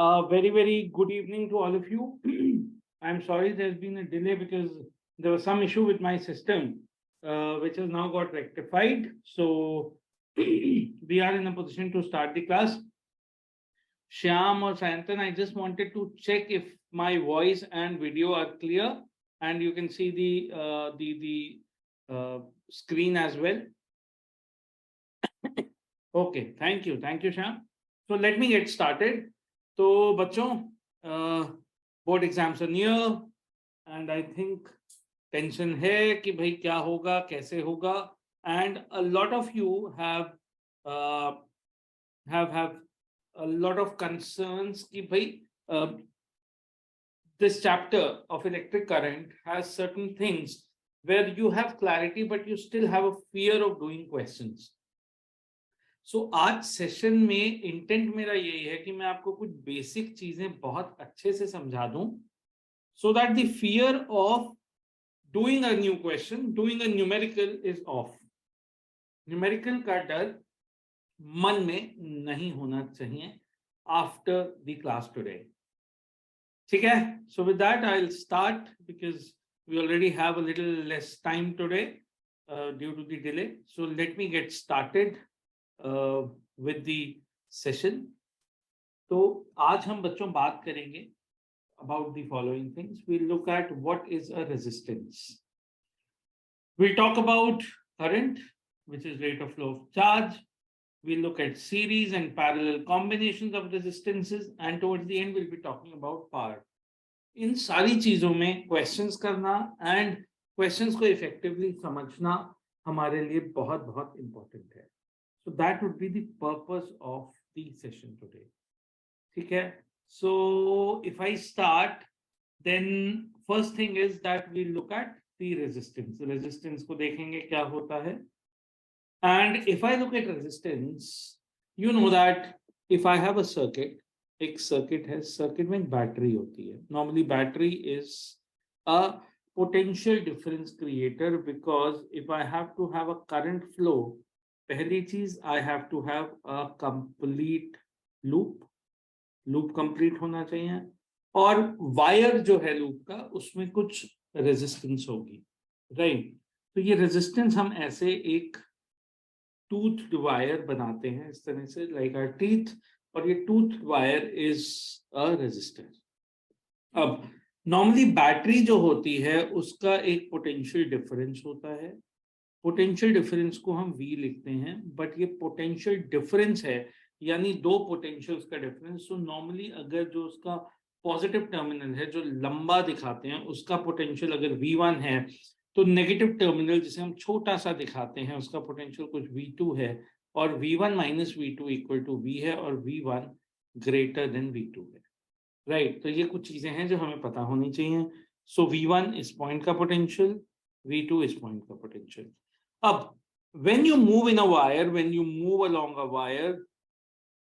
very good evening to all of you. I'm sorry there's been a delay because there was some issue with my system, which has now got rectified. So we are in a position to start the class. Shyam or Sayantan, I just wanted to check if my voice and video are clear, and you can see the screen as well. Okay, thank you, Shyam. So let me get started. तो बच्चों board exams are near and I think tension है कि भाई क्या होगा कैसे होगा and a lot of you have a lot of concerns कि भाई this chapter of electric current has certain things where you have clarity but you still have a fear of doing questions. सो आज session में intent मेरा यही है कि मैं आपको कुछ बेसिक चीजें बहुत अच्छे से समझा दूं so that the fear of doing a new question, doing a numerical is of. Numerical का डर मन में नहीं होना चाहिए आफ्टर द क्लास टुडे. ठीक है? So with that I will start because we already have a little less time today due to the delay. So let me get started with the session. तो आज हम बच्चों बात करेंगे about the following things. We'll look at what is a resistance. We'll talk about current, which is rate of flow of charge. We'll look at series and parallel combinations of resistances, and towards the end we'll be talking about power. इन सारी चीजों में questions करना and questions को effectively समझना हमारे लिए बहुत बहुत important है. So that would be the purpose of the session today. Okay. So if I start, then first thing is that we look at the resistance. Resistance को देखेंगे क्या होता है. And if I look at resistance, you know that if I have a circuit, एक circuit है, circuit में battery होती है. Normally battery is a potential difference creator because if I have to have a current flow, पहली चीज I have to have a complete loop complete होना चाहिए और वायर जो है लूप का उसमें कुछ रेजिस्टेंस होगी, राइट. तो ये रेजिस्टेंस हम ऐसे एक टूथ वायर बनाते हैं इस तरह से लाइक आवर टीथ, और ये tooth wire is a resistor. अब नॉर्मली बैटरी जो होती है उसका एक पोटेंशियल डिफरेंस होता है. पोटेंशियल डिफरेंस को हम V लिखते हैं, बट ये पोटेंशियल डिफरेंस है यानी दो पोटेंशियल्स का डिफरेंस. सो नॉर्मली अगर जो उसका पॉजिटिव टर्मिनल है जो लंबा दिखाते हैं उसका पोटेंशियल अगर V1 है, तो नेगेटिव टर्मिनल जिसे हम छोटा सा दिखाते हैं उसका पोटेंशियल कुछ V2 है, और V1 minus V2 equal to V है और V1 ग्रेटर देन V2 है, राइट. तो ये कुछ चीजें हैं जो हमें पता होनी चाहिए. सो V1 इस पॉइंट का पोटेंशियल, V2 इस पॉइंट का potential. Up, when you move in a wire, when you move along a wire,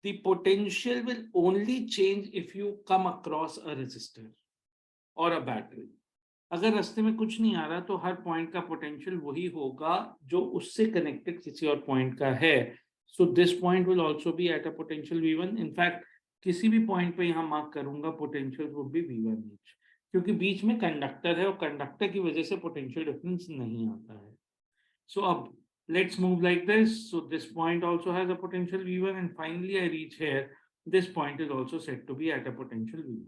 the potential will only change if you come across a resistor or a battery. अगर रास्ते में कुछ नहीं आ रहा तो हर पॉइंट का पोटेंशियल वही होगा जो उससे कनेक्टेड किसी और पॉइंट का है. So this point will also be at a potential V1. In fact किसी भी पॉइंट पे यहाँ मार्क करूंगा potential would B V1 each, क्योंकि बीच में कंडक्टर है और कंडक्टर की वजह से पोटेंशियल डिफरेंस नहीं आता है. So up, let's move like this. So this point also has a potential V1, and finally I reach here. This point is also said to be at a potential V1.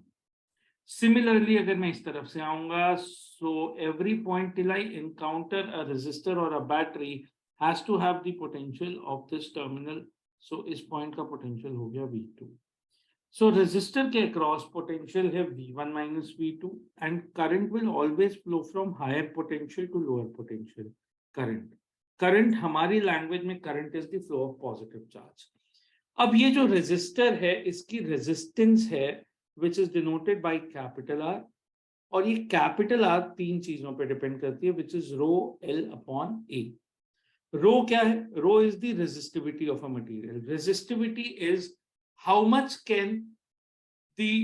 Similarly, अगर मैं इस तरफ से आऊँगा, so every point till I encounter a resistor or a battery has to have the potential of this terminal. So इस point का potential हो गया V2. So resistor के across potential है V1 minus V2, and current will always flow from higher potential to lower potential. Current हमारी language में current is the flow of positive charge. अब ये जो रेजिस्टर है इसकी रेजिस्टेंस है which is denoted by capital R, और ये कैपिटल आर तीन चीजों पे डिपेंड करती है which is rho L upon A. Rho क्या है? Rho is the resistivity of a material. Resistivity is how much can the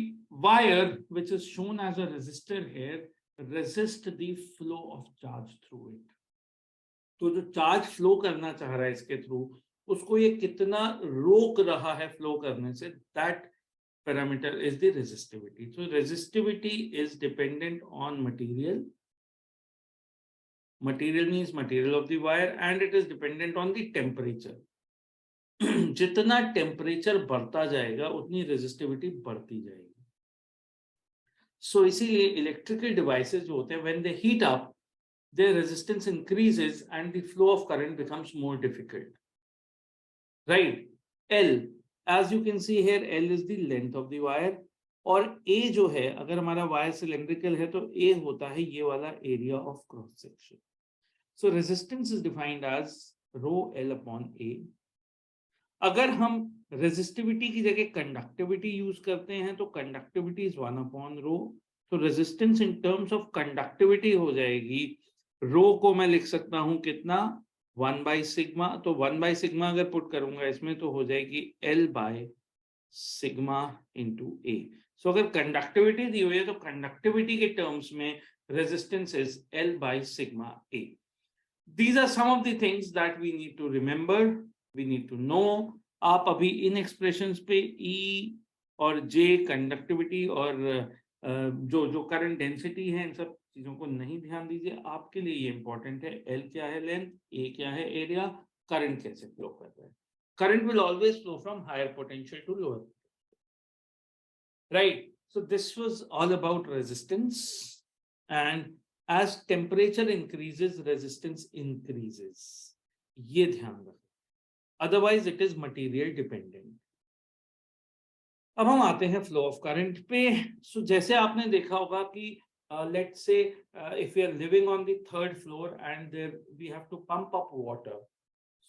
wire which is shown as a resistor here resist the flow of charge through it. तो जो charge flow करना चाह रहा है इसके through उसको ये कितना रोक रहा है फ्लो करने से, that parameter is the resistivity. So resistivity is dependent on material. Material means material of the wire, and it is dependent on the temperature. जितना टेम्परेचर बढ़ता जाएगा उतनी रेजिस्टिविटी बढ़ती जाएगी. सो इसीलिए इलेक्ट्रिकल डिवाइसेस जो होते हैं, when they heat up, their resistance increases and the flow of current becomes more difficult. Right? L, as you can see here, L is the length of the wire. और A जो है, अगर हमारा wire cylindrical है तो A होता है ये वाला area of cross section. So resistance is defined as rho L upon A. अगर हम रेजिस्टिविटी की जगह कंडक्टिविटी यूज करते हैं तो कंडक्टिविटी इज 1 अपॉन रो. तो resistance in terms of conductivity हो जाएगी, रो को मैं लिख सकता हूं कितना, 1 बाई सिग्मा. तो 1 बाई सिग्मा अगर पुट करूंगा इसमें तो हो जाएगी L by sigma into A. सो अगर कंडक्टिविटी दी हुई है तो कंडक्टिविटी के टर्म्स में resistance is L by sigma A. These are some of the things that we need to remember, we need to know. आप अभी इन एक्सप्रेशंस पे E और J, कंडक्टिविटी और जो करंट डेंसिटी है, इन सब चीजों को नहीं ध्यान दीजिए. आपके लिए ये इंपॉर्टेंट है, L क्या है लेंथ, A क्या है एरिया, करंट कैसे फ्लो कर रहा है. Current will always flow from higher potential to lower. Right? So this was all about resistance, and as temperature increases, resistance increases. ये ध्यान रखें. Otherwise it is material dependent. अब हम आते हैं flow of current पे. So जैसे आपने देखा होगा कि let's say if we are living on the 3rd floor and there we have to pump up water,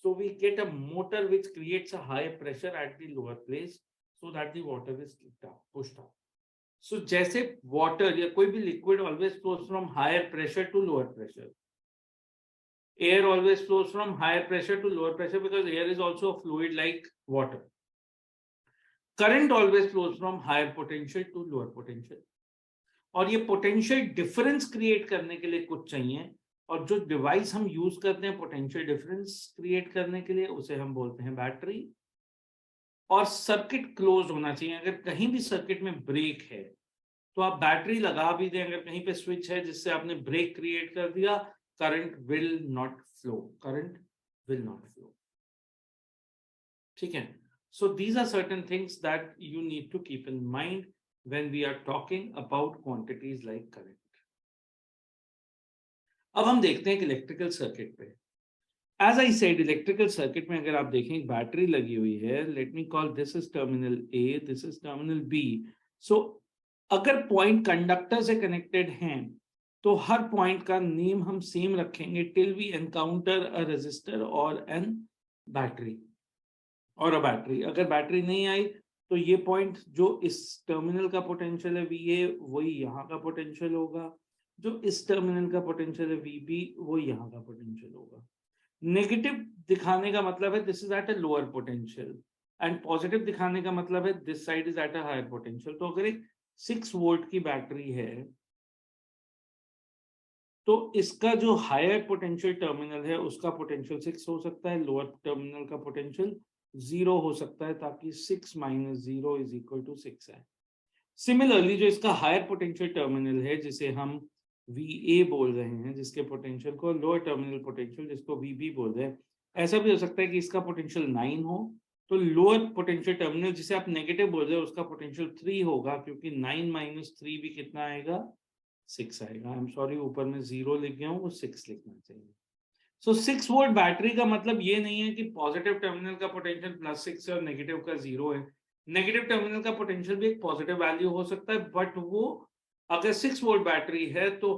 so we get a motor which creates a high pressure at the lower place so that the water is pushed up. So जैसे water या कोई भी liquid always flows from higher pressure to lower pressure. Air always flows from higher pressure to lower pressure because air is also a fluid like water. Current always flows from higher potential to lower potential. और ये potential difference create करने के लिए कुछ चाहिए, और जो device हम यूज करते हैं पोटेंशियल डिफरेंस क्रिएट करने के लिए उसे हम बोलते हैं बैटरी. और सर्किट क्लोज होना चाहिए. अगर कहीं भी सर्किट में ब्रेक है तो आप बैटरी लगा भी दें, अगर कहीं पे स्विच है जिससे आपने ब्रेक क्रिएट कर दिया, current will not flow. Current will not flow. ठीक है? So these are certain things that you need to keep in mind when we are talking about quantities like current. अब हम देखते हैं कि इलेक्ट्रिकल सर्किट पे, as I said, electrical circuit में अगर आप देखें बैटरी लगी हुई है. Let me call this is terminal A, this is terminal B. So अगर पॉइंट कंडक्टर से कनेक्टेड हैं तो हर पॉइंट का नेम हम सेम रखेंगे till we encounter a resistor और एन बैटरी और अ बैटरी. अगर बैटरी नहीं आई तो ये पॉइंट जो इस टर्मिनल का पोटेंशियल है VA वही यहाँ का पोटेंशियल होगा, जो इस टर्मिनल का पोटेंशियल है VB वो यहाँ का पोटेंशियल होगा. नेगेटिव दिखाने का मतलब है this is at a lower potential, and positive दिखाने का मतलब है this side is at a higher potential. तो अगर एक 6 वोल्ट की बैटरी है तो इसका जो हायर पोटेंशियल टर्मिनल है उसका पोटेंशियल 6 हो सकता है, लोअर टर्मिनल का पोटेंशियल 0 हो सकता है, ताकि 6 माइनस 0 इज इक्वल टू 6 है. सिमिलरली जो इसका हायर पोटेंशियल टर्मिनल है जिसे हम VA बोल रहे हैं, जिसके पोटेंशियल को, लोअर टर्मिनल पोटेंशियल जिसको VB बोल रहे हैं, ऐसा भी हो सकता है कि इसका पोटेंशियल 9 हो तो लोअर पोटेंशियल टर्मिनल जिसे आप नेगेटिव बोल रहे हो उसका पोटेंशियल 3 होगा, क्योंकि 9 माइनस 3 भी कितना आएगा, 6 आएगा. आई एम सॉरी ऊपर में 0 लिख गया हूँ, वो 6 लिखना चाहिए. सो 6 वोल्ट बैटरी का मतलब ये नहीं है कि पॉजिटिव टर्मिनल का पोटेंशियल +6 है और नेगेटिव का 0 है. नेगेटिव टर्मिनल का पोटेंशियल भी एक पॉजिटिव वैल्यू हो सकता है, बट वो अगर 6 वोल्ट बैटरी है तो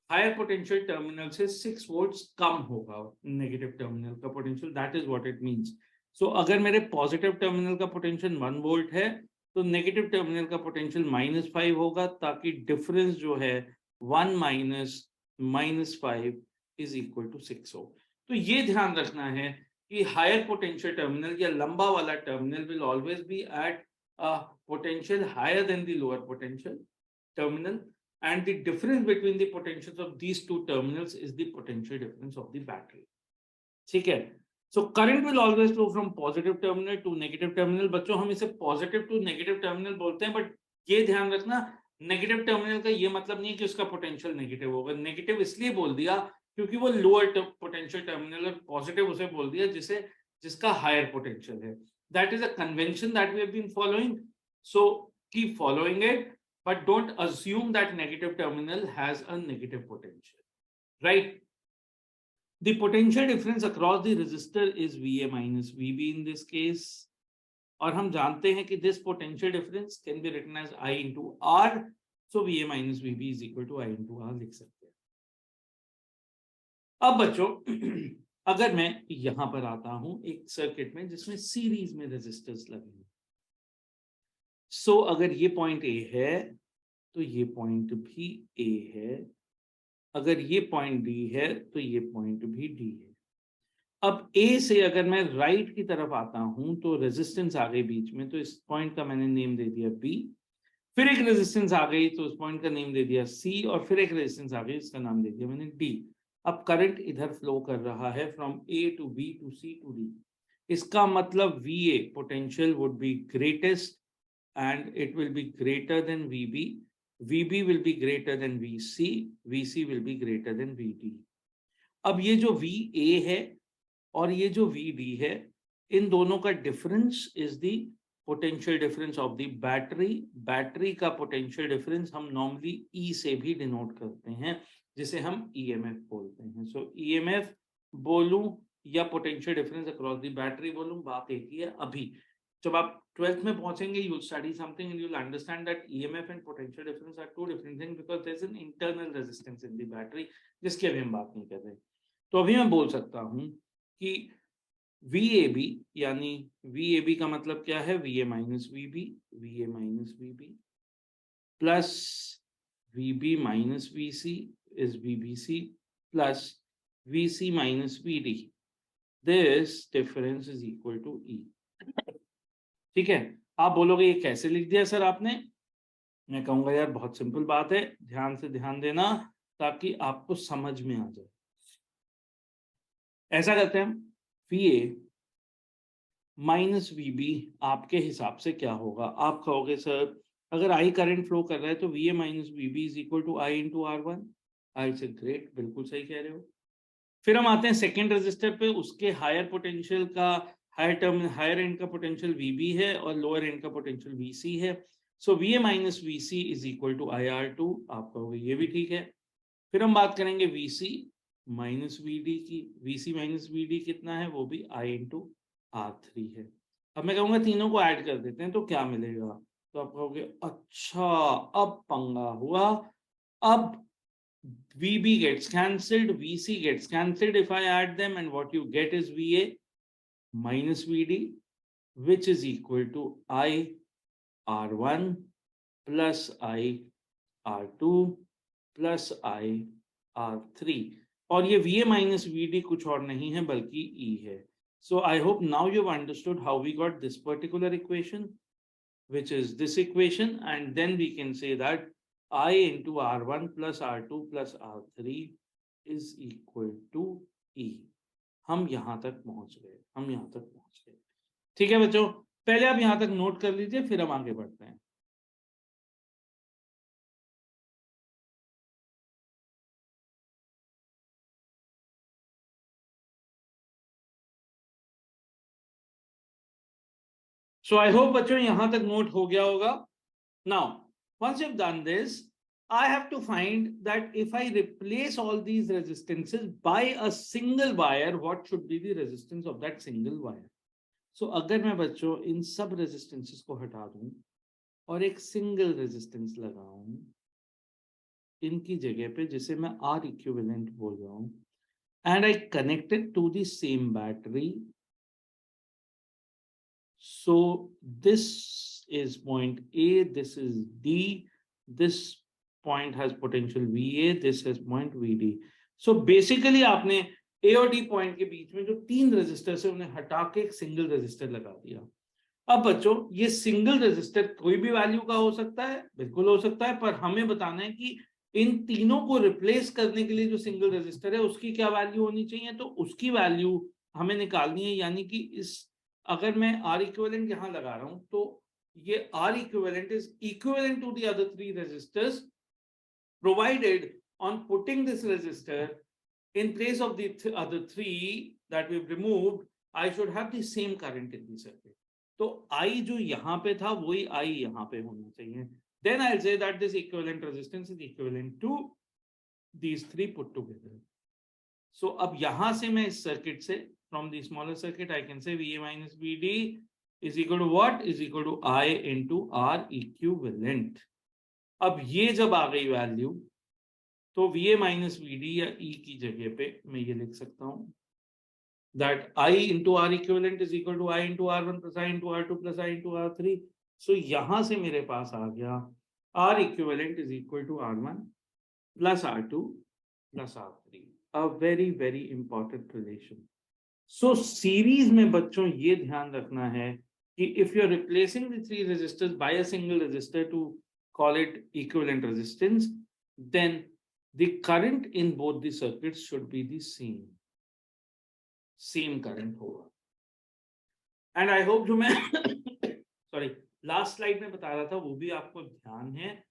हायर पोटेंशियल टर्मिनल से 6 वोल्ट्स कम होगा नेगेटिव टर्मिनल का potential. That is what it means. So अगर मेरे पॉजिटिव टर्मिनल का पोटेंशियल 1 वोल्ट है तो नेगेटिव टर्मिनल का पोटेंशियल -5 होगा, ताकि डिफरेंस जो है 1 माइनस -5 इज इक्वल टू 6 हो. तो ये ध्यान रखना है कि हायर पोटेंशियल टर्मिनल या लंबा वाला terminal will always be at a potential higher than the lower potential terminal, and the difference between the potentials of these two terminals is the potential difference of the battery. ठीक है? So current will always flow from positive terminal to negative terminal. बच्चों हम इसे positive to negative terminal बोलते हैं, but ये ध्यान रखना नेगेटिव टर्मिनल का ये मतलब नहीं है कि उसका पोटेंशियल नेगेटिव होगा। नेगेटिव इसलिए बोल दिया क्योंकि वो लोअर पोटेंशियल टर्मिनल, और पॉजिटिव उसे बोल दिया जिसका हायर पोटेंशियल है। That is a convention that we have been following, so keep following it, but don't assume that negative terminal has a negative potential, right? The potential difference across the resistor is VA minus VB in this case, और हम जानते हैं कि this potential difference can be written as I into R, so VA minus VB is equal to I into R लिख सकते हैं। अब बच्चों अगर मैं यहां पर आता हूं एक सर्किट में जिसमें सीरीज में रेजिस्टर्स लगे हैं, सो अगर ये पॉइंट ए है तो ये पॉइंट भी ए है, अगर ये पॉइंट डी है तो ये पॉइंट भी डी है। अब ए से अगर मैं राइट की तरफ आता हूं तो रेजिस्टेंस आ गई बीच में, तो इस पॉइंट का मैंने नेम दे दिया बी, फिर एक रेजिस्टेंस आ गई तो उस पॉइंट का नेम दे दिया सी, और फिर एक रेजिस्टेंस आ गई इसका नाम दे दिया मैंने डी। अब करंट इधर फ्लो कर रहा है from A to B to C to D, इसका मतलब VA potential would be greatest and it will be greater than VB, VB will be greater than VC, VC will be greater than VD। अब ये जो VA है और ये जो VD है, इन दोनों का difference is the potential difference of the battery. Battery का पोटेंशियल डिफरेंस हम नॉर्मली E से भी डिनोट करते हैं, जिसे हम EMF बोलते हैं। सो EMF बोलूं या potential difference across the battery बोलूं, बात एक ही है। अभी जब आप 12th में पहुंचेंगे, you will study something and you will understand that EMF and potential difference are two different things because there is an internal resistance in the battery, जिसकी अभी हम बात नहीं कर रहे। तो अभी मैं बोल सकता हूं कि VAB यानी VAB का मतलब क्या है, VA minus VB, VA minus VB plus VB minus VC is VBC plus VC minus VD, this difference is equal to E। ठीक है, आप बोलोगे ये कैसे लिख दिया सर आपने, मैं कहूंगा यार बहुत सिंपल बात है, ध्यान से ध्यान देना ताकि आपको समझ में आ जाए। ऐसा करते हैं, VA माइनस VB आपके हिसाब से क्या होगा? आप कहोगे सर अगर I करंट फ्लो कर रहा है तो VA minus VB is equal to I into R1। I say great, बिल्कुल सही कह रहे हो। फिर हम आते हैं सेकेंड रेजिस्टर पे, उसके हायर पोटेंशियल का हायर एंड का पोटेंशियल VB है और लोअर एंड का पोटेंशियल VC है। So VA minus VC is equal to IR2, आप कहोगे ये भी ठीक है। फिर हम बात करेंगे VC माइनस VD की, VC माइनस VD कितना है, वो भी I इंटू R3 है। अब मैं कहूंगा तीनों को ऐड कर देते हैं तो क्या मिलेगा, तो आप कहोगे अच्छा अब पंगा हुआ, अब VB gets cancelled, VC gets cancelled if I add them, and what you get is VA minus VD, which is equal to I R1 plus I R2 plus I R3, और ये VA minus VD कुछ और नहीं है बल्कि E है। So I hope now you've understood how we got this particular equation, which is this equation, and then we can say that I into R1 plus R2 plus R3 is equal to E। हम यहां तक पहुंच गए, ठीक है बच्चों, पहले आप यहां तक नोट कर लीजिए, फिर हम आगे बढ़ते हैं। So I hope बच्चों यहां तक नोट हो गया होगा। Now once you've done this, I have to find that if I replace all these resistances by a single wire, what should be the resistance of that single wire? So अगर मैं बच्चों इन सब resistances को हटा दूं और एक single resistance लगाऊं इनकी जगह पे, जिसे मैं R इक्विवेलेंट बोल रहा हूं, and I connect it to the same battery, so this is point A, this is D, this point has potential VA, this has point VD। so basically आपने A और D पॉइंट के बीच में जो तीन resistor है उन्हें हटा के एक सिंगल रेजिस्टर लगा दिया। अब बच्चों ये सिंगल रेजिस्टर कोई भी वैल्यू का हो सकता है, बिल्कुल हो सकता है, पर हमें बताना है कि इन तीनों को रिप्लेस करने के लिए जो सिंगल रेजिस्टर है उसकी क्या वैल्यू होनी चाहिए, तो उसकी वैल्यू हमें निकालनी है, यानी कि इस अगर मैं आर इक्विवेलेंट यहाँ लगा रहा हूं तो ये R equivalent is equivalent to the other 3 resistors, provided on putting this resistor in place of the other 3 that we've removed, I should have the same current in the circuit. तो I जो यहाँ पे था वही I यहाँ पे होना चाहिए. Then I'll say that this equivalent resistance is equivalent to these 3 put together. So अब यहाँ से मैं इस circuit से, from the smaller circuit, I can say VA minus VD is equal to what? Is equal to I into R equivalent. अब ये जब आ गई वैल्यू, तो VA माइनस VD या E की जगह पे मैं ये लिख सकता हूं that I into R equivalent is equal to I into R1 plus I into R2 plus I into R3. So यहां से मेरे पास आ गया R equivalent is equal to R1 plus R2 plus R3. A very very important relation. So series में बच्चों ये ध्यान रखना है कि if you are replacing the 3 resistors by a single resistor to call it equivalent resistance, then the current in both the circuits should be the same current होगा. And I hope जो मैं sorry last slide में बता रहा था वो भी आपको ध्यान है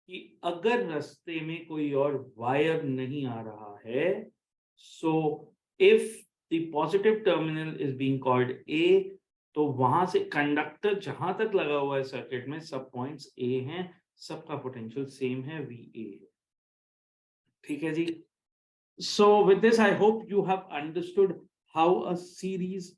कि अगर रास्ते में कोई और वायर नहीं आ रहा है, so if the positive terminal is being called A, तो वहां से कंडक्टर जहां तक लगा हुआ है सर्किट में सब पॉइंट्स A हैं, सबका पोटेंशियल सेम है, VA. ठीक है जी. So with this I hope you have understood how a series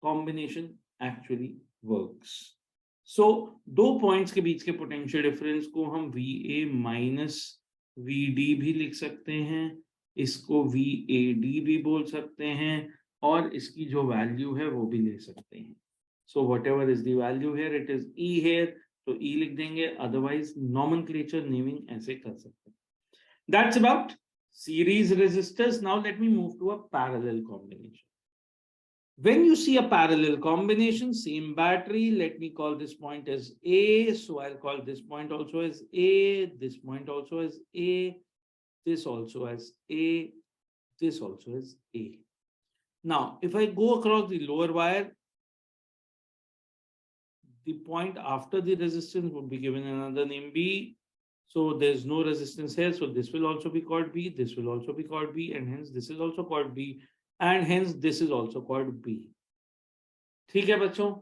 combination actually works. So दो पॉइंट्स के बीच के पोटेंशियल डिफरेंस को हम VA माइनस VD भी लिख सकते हैं, इसको VAD भी बोल सकते हैं, और इसकी जो वैल्यू है वो भी ले सकते हैं. So whatever is the value here, it is E here, तो E लिख देंगे, otherwise nomenclature naming ऐसे कर सकते हैं. That's about series resistors. Now let me move to a parallel combination. When you see a parallel combination, same battery, let me call this point as A. So I'll call this point also as A, this point also as A, this also as A, this also as A. Now, if I go across the lower wire, the point after the resistance would be given another name B. So there's no resistance here. So this will also be called B. This will also be called B. And hence this is also called B. And hence this is also called B. ठीक है बच्चों.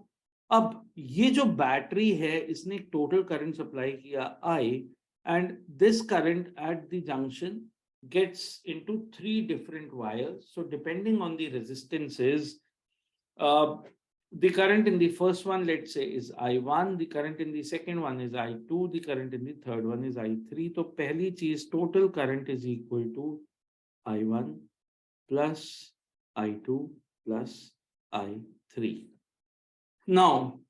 अब ये जो battery है इसने total current supply किया I, and this current at the junction gets into 3 different wires. So depending on the resistances, the current in the first one, let's say, is I1, the current in the second one is I2, the current in the third one is I3. तो पहली चीज total current is equal to I1 plus I2 plus I3. Now,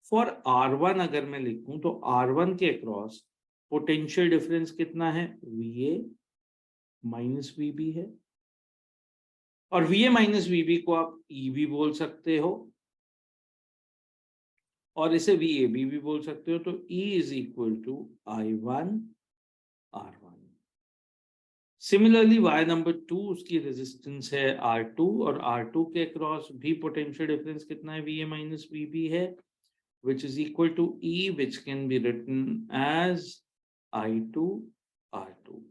for R1 अगर मैं लिखूं तो R1 के across potential difference कितना है? VA माइनस VB है, और VA माइनस VB को आप E भी बोल सकते हो और इसे VAB भी बोल सकते हो. तो E is equal to I1 R1. Similarly wire number 2 उसकी रेजिस्टेंस है R2, और R2 के अक्रॉस भी पोटेंशियल डिफरेंस कितना है? VA माइनस VB है, which is equal to E, which can be written as I2 R2.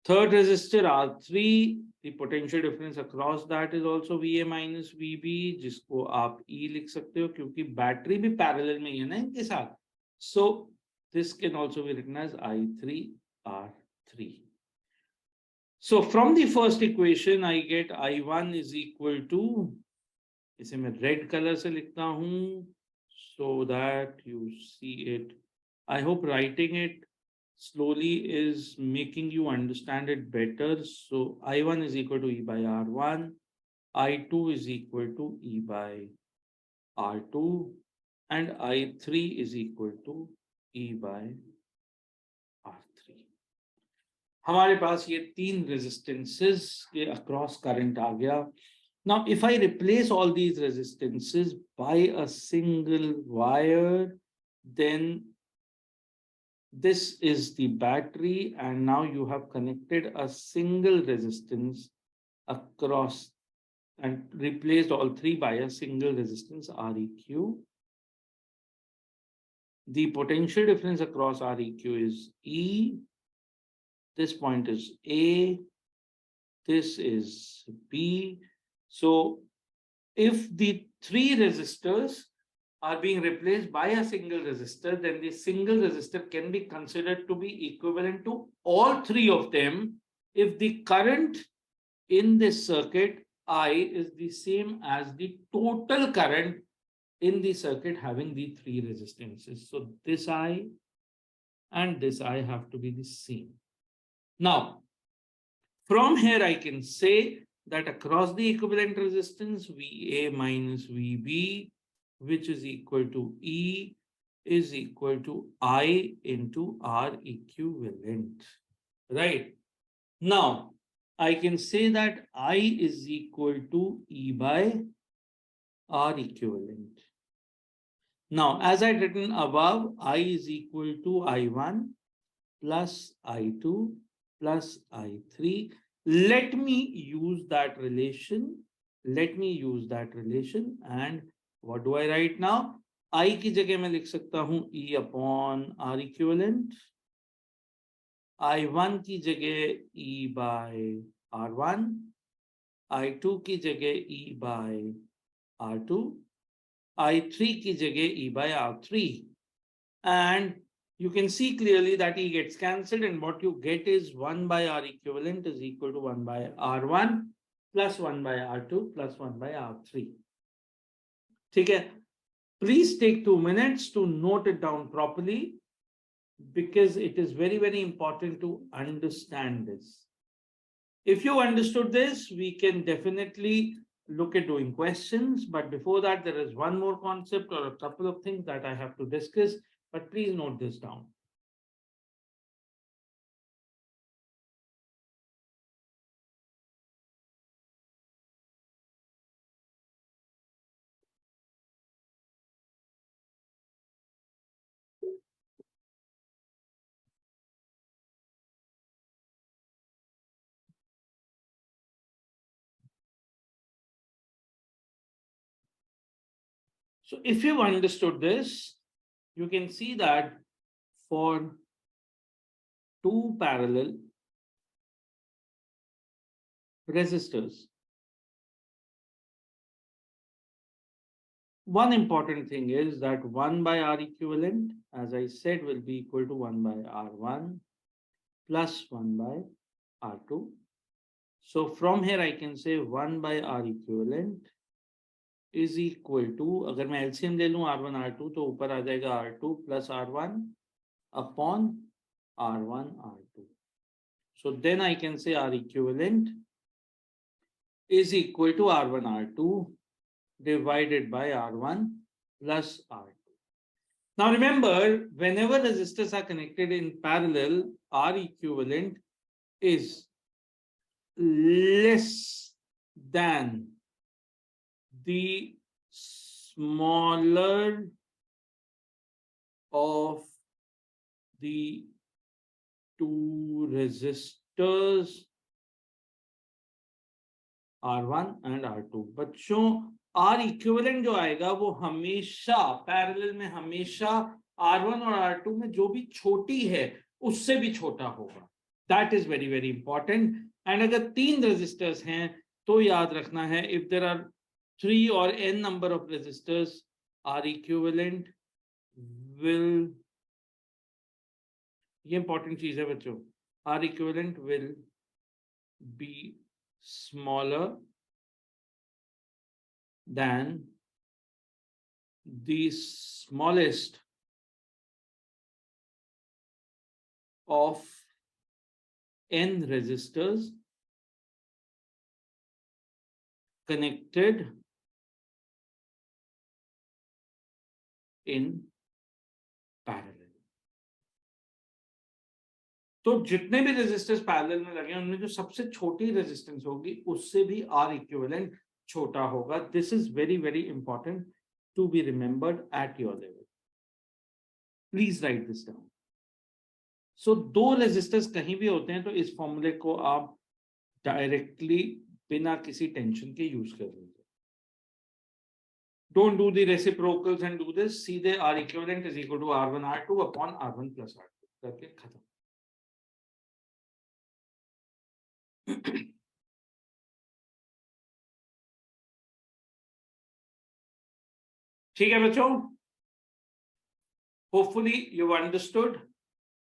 Third resistor R3, the potential difference across that is also VA minus VB, जिसको आप E लिख सकते हो क्योंकि battery भी पैरेलल में है ना इनके साथ. So this can also be written as I3 R3. So from the first equation I get I1 is equal to, इसे मैं रेड कलर से लिखता हूं so that you see it. I hope writing it slowly is making you understand it better. So I1 is equal to E by R1, I2 is equal to E by R2, and I3 is equal to E by R3. हमारे पास ये 3 resistances के across current आ गया. Now, if I replace all these resistances by a single wire, then this is the battery, and now you have connected a single resistance across and replaced all three by a single resistance Req. The potential difference across Req is E. This point is A. This is B. So if the three resistors are being replaced by a single resistor, then the single resistor can be considered to be equivalent to all three of them if the current in this circuit I is the same as the total current in the circuit having the three resistances. So this I and this I have to be the same. Now, from here I can say that across the equivalent resistance VA minus VB, which is equal to E, is equal to I into R equivalent. Right? Now, I can say that I is equal to E by R equivalent. Now, as I written above, I is equal to I1 plus I2 plus I3. Let me use that relation. And what do I write now? I की जगह मैं लिख सकता हूं E upon R equivalent. I1 की जगह E by R1. I2 की जगह E by R2. I3 की जगह E by R3. And you can see clearly that E gets cancelled, and what you get is 1 by R equivalent is equal to 1 by R1 plus 1 by R2 plus 1 by R3. Okay, please take 2 minutes to note it down properly because it is very, very important to understand this. If you understood this, we can definitely look at doing questions. But before that, there is one more concept or a couple of things that I have to discuss. But please note this down. So if you've understood this, you can see that for two parallel resistors, one important thing is that 1 by R equivalent, as I said, will be equal to 1 by R1 plus 1 by R2. So from here I can say 1 by R equivalent is equal to, अगर मैं LCM ले लूं R1 R2 तो ऊपर आ जाएगा R2 plus R1 upon R1 R2. So then I can say R equivalent is equal to R1 R2 divided by R1 plus R2. Now remember, whenever resistors are connected in parallel, R equivalent is less than the smaller of the two resistors R1 and R2. बच्चों R equivalent जो आएगा वो हमेशा parallel में हमेशा R1 और R2 में जो भी छोटी है उससे भी छोटा होगा. That is very, very important. And अगर तीन resistors हैं तो याद रखना है, if there are 3 or n number of resistors, R equivalent will, ये important चीज है बच्चों, R equivalent will be smaller than the smallest of n resistors connected in parallel. तो जितने भी रेजिस्टेंस पैरेलल में लगे उनमें जो सबसे छोटी रेजिस्टेंस होगी उससे भी R इक्विवेलेंट छोटा होगा. This is very very important to be remembered at your level. Please write this down. So दो रेजिस्टर्स कहीं भी होते हैं तो इस फॉर्मूले को आप डायरेक्टली बिना किसी टेंशन के यूज कर लीजिए। Don't do the reciprocals and do this. सीधे R equivalent is equal to R1 R2 upon R1 plus R2 करके खत्म। ठीक है बच्चों, होपफुली यू अंडरस्टूड।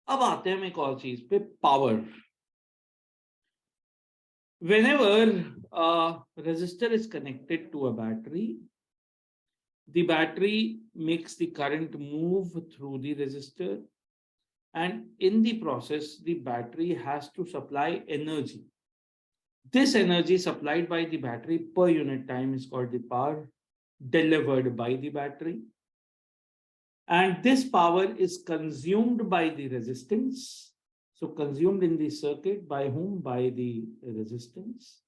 अब आते हैं हम एक और चीज पे, power. Whenever a resistor is connected to a battery, the battery makes the current move through the resistor, and in the process the battery has to supply energy. This energy supplied by the battery per unit time is called the power delivered by the battery, and this power is consumed by the resistance. So consumed in the circuit by whom? By the resistance.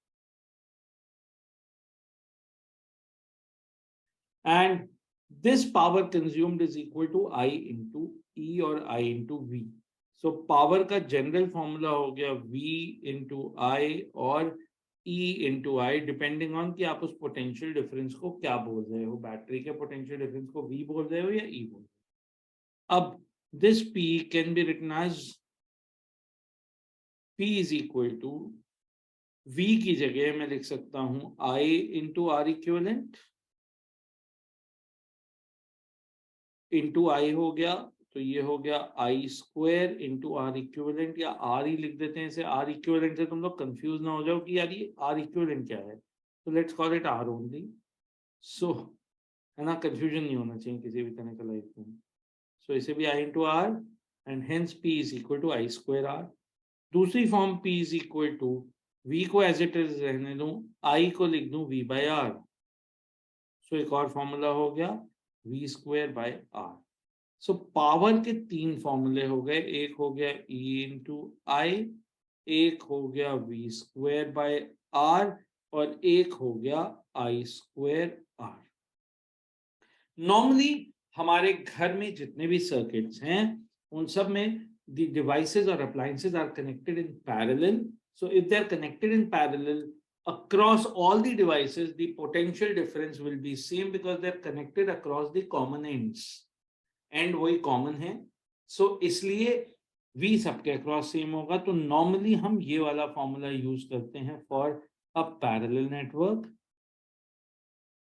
And this power consumed is equal to I into E or I into V. So power का general formula हो गया V into I और E into I, depending on कि आप उस potential difference को क्या बोल रहे हो, बैटरी के potential difference को V बोल रहे हो या E बोल रहे हो। अब this P can be written as P is equal to V की जगह मैं लिख सकता हूं I into R equivalent into I हो गया, तो ये हो गया I square into R equivalent, या आर ही लिख देते हैं इसे। आर इक्विवेलेंट से तुम लोग कंफ्यूज ना हो जाओ कि यार ये आर इक्विवेलेंट क्या है, तो let's call it R only. So है ना, कंफ्यूजन नहीं होना चाहिए किसी भी तरह का लाइफ में। सो इसे भी I into R and hence P is equal to I square R. दूसरी form P is equal to V को एज इट इज रहने दूं, आई को लिख दूं वी बाय आर। सो एक और फॉर्मूला हो गया V square by R. So power के तीन फॉर्मूले हो गए, एक हो गया E इंटू आई, एक हो गया वी स्क्वायर बाय आर और एक हो गया आई स्क्वायर आर। नॉर्मली हमारे घर में जितने भी सर्किट्स हैं उन सब में the devices or appliances are connected in parallel. So if they are connected in parallel across all the devices, the potential difference will be same because they are connected across the common ends. And वही common है, सो इसलिए V सबके across same होगा। तो normally हम ये वाला formula use करते हैं फॉर अ पैरेलल नेटवर्क।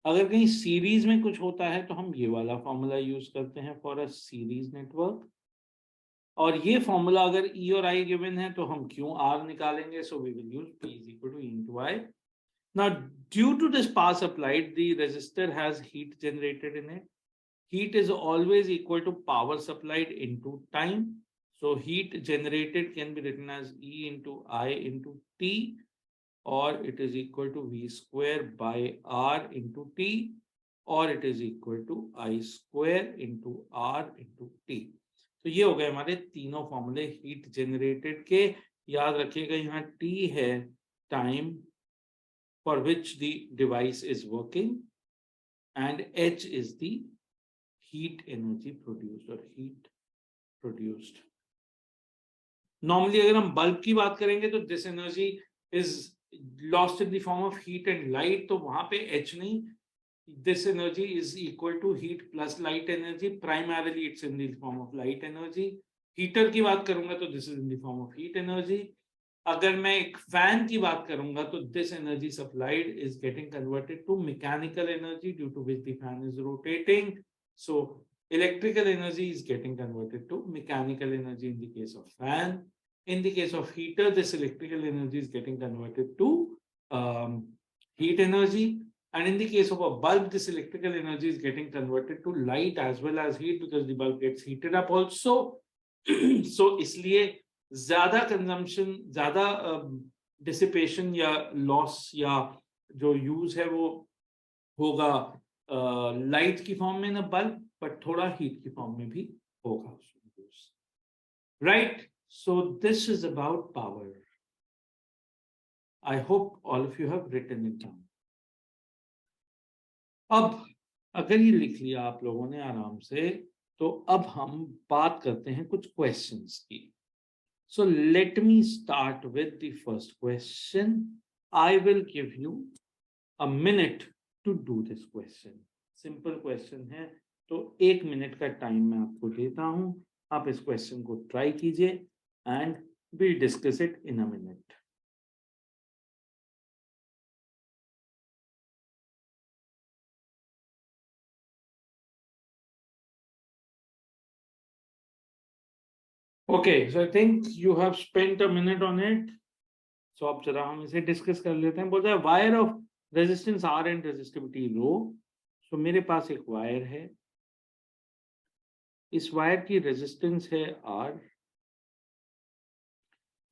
अगर कहीं सीरीज में कुछ होता है तो हम ये वाला फॉर्मूला यूज करते हैं फॉर अ सीरीज नेटवर्क। और ये फॉर्मूला अगर E और I गिवन है तो हम क्यों R निकालेंगे, so we will use P is equal to E into I. Now due to this power supplied, the resistor has heat generated in it. Heat is always equal to power supplied into time. So heat generated can be written as E into I into T, or it is equal to V square by R into T, or it is equal to I square into R into T. तो ये हो गए हमारे तीनों फॉर्मूले heat generated के। याद रखिएगा यहाँ T है time for which the device is working and H is the heat energy produced or heat produced. Normally अगर हम बल्ब की बात करेंगे तो this energy is lost in the form of heat and light, तो वहां पे H नहीं, this energy is equal to heat plus light energy. Primarily it's in the form of light energy. Heater की बात करूंगा तो this is in the form of heat energy. अगर मैं एक फैन की बात करूंगा तो this energy supplied is getting converted to mechanical energy due to which the fan is rotating. So electrical energy is getting converted to mechanical energy in the case of fan. In the case of heater, this electrical energy is getting converted to heat energy. And in the case of a bulb, this electrical energy is getting converted to light as well as heat because the bulb gets heated up also. So इसलिए ज्यादा consumption, ज्यादा dissipation या loss या जो use है वो होगा light की फॉर्म में ना बल्ब, बट थोड़ा हीट की फॉर्म में भी होगा, right? So this is about power. I hope all of you have written it down. अब अगर ये लिख लिया आप लोगों ने आराम से, तो अब हम बात करते हैं कुछ क्वेश्चंस की. So let me start with the first question. I will give you a minute to do this question. Simple question है, तो 1 मिनट का टाइम मैं आपको देता हूं, आप इस क्वेश्चन को ट्राई कीजिए and we'll discuss it in a minute. Okay, so I think you have spent a minute on it. So अब जरा हम इसे डिस्कस कर लेते हैं. बोलता है wire of resistance R and resistivity rho. So मेरे पास एक वायर है, इस वायर की रेजिस्टेंस है R,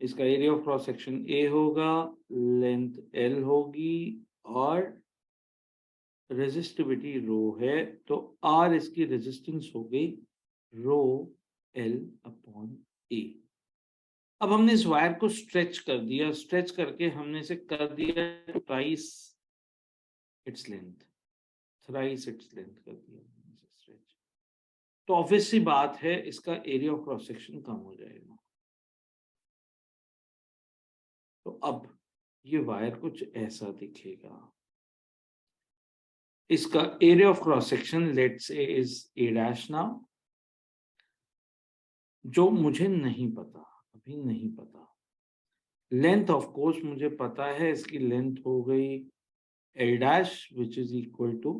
इसका area of cross section A होगा, लेंथ L होगी और रेजिस्टिविटी रो है, तो R इसकी रेजिस्टेंस हो गई रो L अपॉन A. अब हमने इस वायर को स्ट्रेच कर दिया, स्ट्रेच करके हमने इसे कर दिया thrice its length, thrice its length कर दिया स्ट्रेच. तो ऑब्वियस सी बात है इसका एरिया ऑफ क्रॉस सेक्शन कम हो जाएगा. तो अब ये वायर कुछ ऐसा दिखेगा. इसका area of cross section let's say is A dash now, जो मुझे नहीं पता, अभी नहीं पता. लेंथ ऑफ कोर्स मुझे पता है, इसकी लेंथ हो गई L dash which is equal to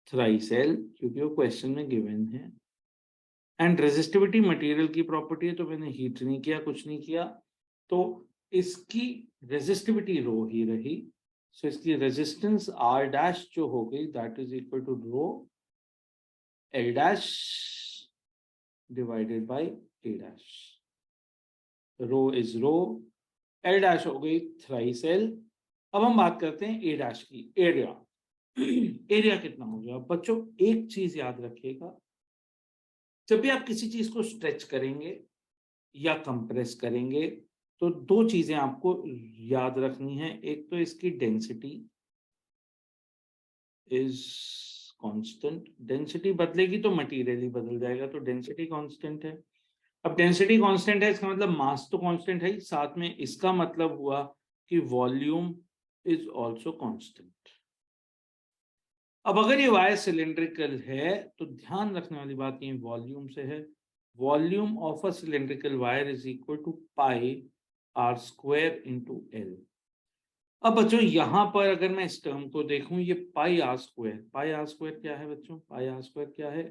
thrice L, क्योंकि वो क्वेश्चन में गिवन है. एंड रेजिस्टिविटी मटेरियल की प्रॉपर्टी है, तो मैंने हीट नहीं किया, कुछ नहीं किया, तो इसकी रेजिस्टिविटी रो ही रही. सो इसकी रेजिस्टेंस R डैश जो हो गई that is equal to rho L dash divided by A dash. Rho is rho, L dash हो गई थ्राइस L. अब हम बात करते हैं A डैश की. एरिया एरिया कितना हो गया बच्चों? एक चीज याद रखिएगा, जब भी आप किसी चीज को स्ट्रेच करेंगे या कंप्रेस करेंगे तो दो चीजें आपको याद रखनी है. एक तो इसकी डेंसिटी इज कांस्टेंट, डेंसिटी बदलेगी तो मटेरियल ही बदल जाएगा, तो डेंसिटी कांस्टेंट है. अब डेंसिटी कांस्टेंट है, इसका मतलब मास तो कांस्टेंट है, साथ में इसका मतलब हुआ कि वॉल्यूम इज आल्सो कांस्टेंट. अब अगर ये वायर सिलिंड्रिकल है तो ध्यान रखने वाली बात ये वॉल्यूम से है. Volume of a cylindrical wire is equal to pi R square into L. अब बच्चों यहां पर अगर मैं इस टर्म को देखूं, ये पाई R स्क्वायर क्या है बच्चों? पाई R स्क्वायर क्या है?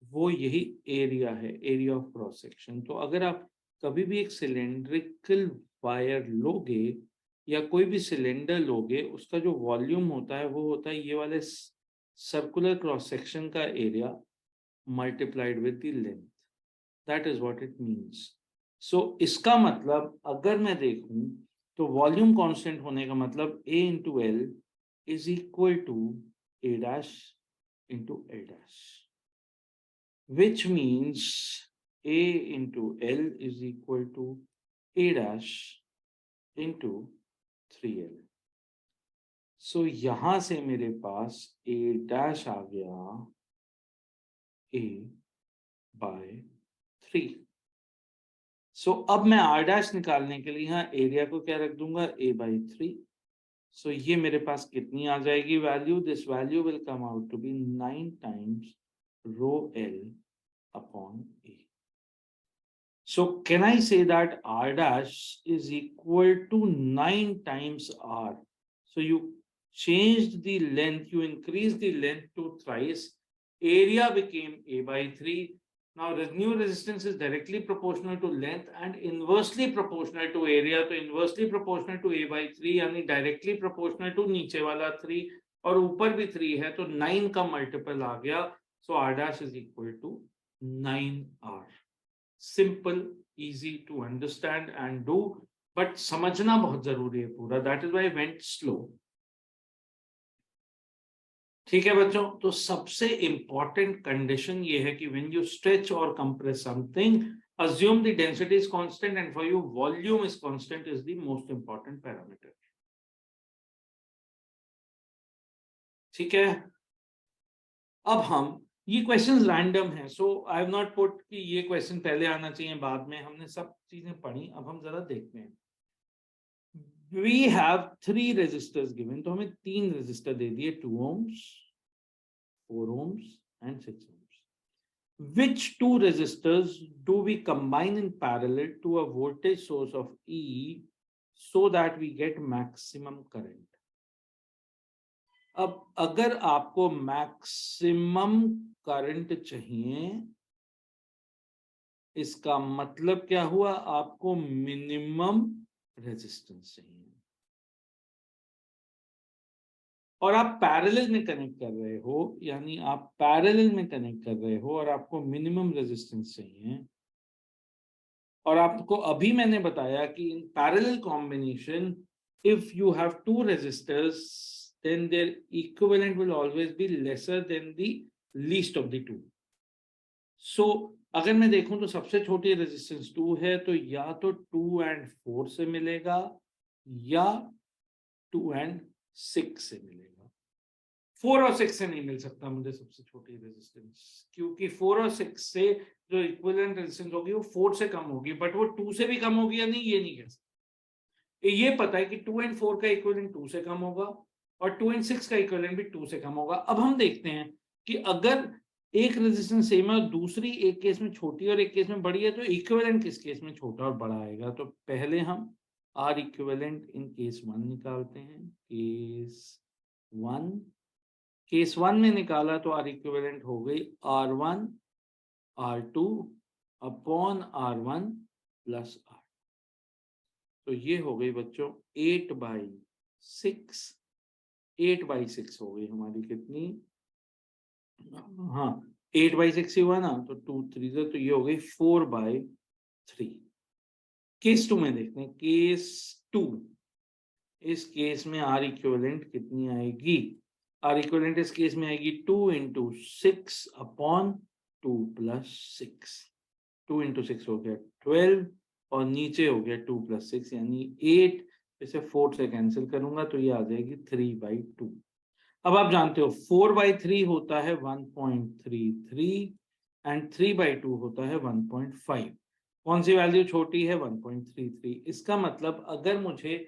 वो यही एरिया है, एरिया ऑफ क्रॉस सेक्शन. तो अगर आप कभी भी एक सिलिंड्रिकल वायर लोगे या कोई भी सिलेंडर लोगे, उसका जो वॉल्यूम होता है वो होता है ये वाले सर्कुलर क्रॉस सेक्शन का area multiplied with the length. That is what it means. So इसका मतलब अगर मैं देखूं तो वॉल्यूम कांस्टेंट होने का मतलब A into L is equal to A dash into L dash, which means A into L is equal to A dash into 3L. सो यहां से मेरे पास A डैश आ गया A बाय 3. सो अब मैं R डैश निकालने के लिए यहाँ एरिया को क्या रख दूंगा? A by 3. सो ये मेरे पास कितनी आ जाएगी value? This value will come out to be 9 times rho L upon A. So can I say that R dash is equal to 9 times R. So you changed the length, you increased the length to thrice, area became A by 3. Now the new resistance is directly proportional to length and inversely proportional to area. तो inversely proportional to A by 3 यानी directly proportional to नीचे वाला 3 और ऊपर भी 3 है, तो 9 का मल्टीपल आ गया. So R dash is equal to 9R. Simple, easy to understand and do, but समझना बहुत जरूरी है पूरा. That is why I went slow. ठीक है बच्चों, तो सबसे इंपॉर्टेंट कंडीशन ये है कि व्हेन यू स्ट्रेच और compress something, assume the density is constant and for you volume is constant is the most important parameter. ठीक है, अब हम ये क्वेश्चंस रैंडम है, सो आई हैव नॉट पुट कि ये क्वेश्चन पहले आना चाहिए बाद में, हमने सब चीजें पढ़ी. अब हम जरा देखते हैं. वी हैव 3 रेजिस्टर्स गिवन, तो हमें 3 रेजिस्टर दे दिए, 2 ohms, 4 ohms and 6 ohms. Which 2 resistors do we combine in parallel to a voltage source of E so that we get maximum current? अब अगर आपको मैक्सिमम करंट चाहिए, इसका मतलब क्या हुआ, आपको मिनिमम रेजिस्टेंस चाहिए, और आप पैरेलल में कनेक्ट कर रहे हो, यानी आप पैरेलल में कनेक्ट कर रहे हो और आपको मिनिमम रेजिस्टेंस चाहिए, और आपको अभी मैंने बताया कि in parallel combination if you have 2 resistors then their equivalent will always be lesser than the least of the two. So अगर मैं देखूं तो सबसे छोटी रेजिस्टेंस 2 है, तो या तो 2 and 4 से मिलेगा या 2 and 6 से मिलेगा। 4 और 6 से नहीं मिल सकता मुझे सबसे छोटी रेजिस्टेंस, क्योंकि 4 और 6 से जो इक्विवेलेंट रेजिस्टेंस होगी वो 4 से कम होगी, बट वो 2 से भी कम होगी या नहीं ये नहीं कह सकते। ये पता है कि 2 and 4 का इक्विवेलेंट 2 से कम होगा और 2 and 6 का इक्विवेलेंट भी 2 से कम होगा। अब हम देखते हैं कि अगर एक रेजिस्टेंस सेम है और दूसरी एक केस में छोटी और एक केस में बड़ी है, तो इक्विवेलेंट किस केस में छोटा और बड़ा आएगा। तो पहले हम आर इक्विवेलेंट इन केस 1 निकालते हैं। केस 1 में निकाला तो आर इक्विवेलेंट हो गई R1 R2 upon R1 plus R। तो ये हो गई बच्चों 8/6, 8/6 हो गई हमारी कितनी, हाँ 8/6 ही हुआ ना, तो 2 3 तो ये हो गई 4/3। केस 2 में देखते हैं, केस 2, इस केस में आर इक्विवेलेंट कितनी आएगी, आर इक्विवेलेंट इस केस में आएगी 2 into 6 अपॉन 2 plus 6। 2 into 6 हो गया 12 और नीचे हो गया 2 plus 6 यानी 8, इसे 4 से कैंसिल करूंगा तो ये आ जाएगी 3/2। अब आप जानते हो 4/3 होता है 1.33 एंड 3/2 होता है 1.5। कौन सी वैल्यू छोटी है, 1.33। इसका मतलब अगर मुझे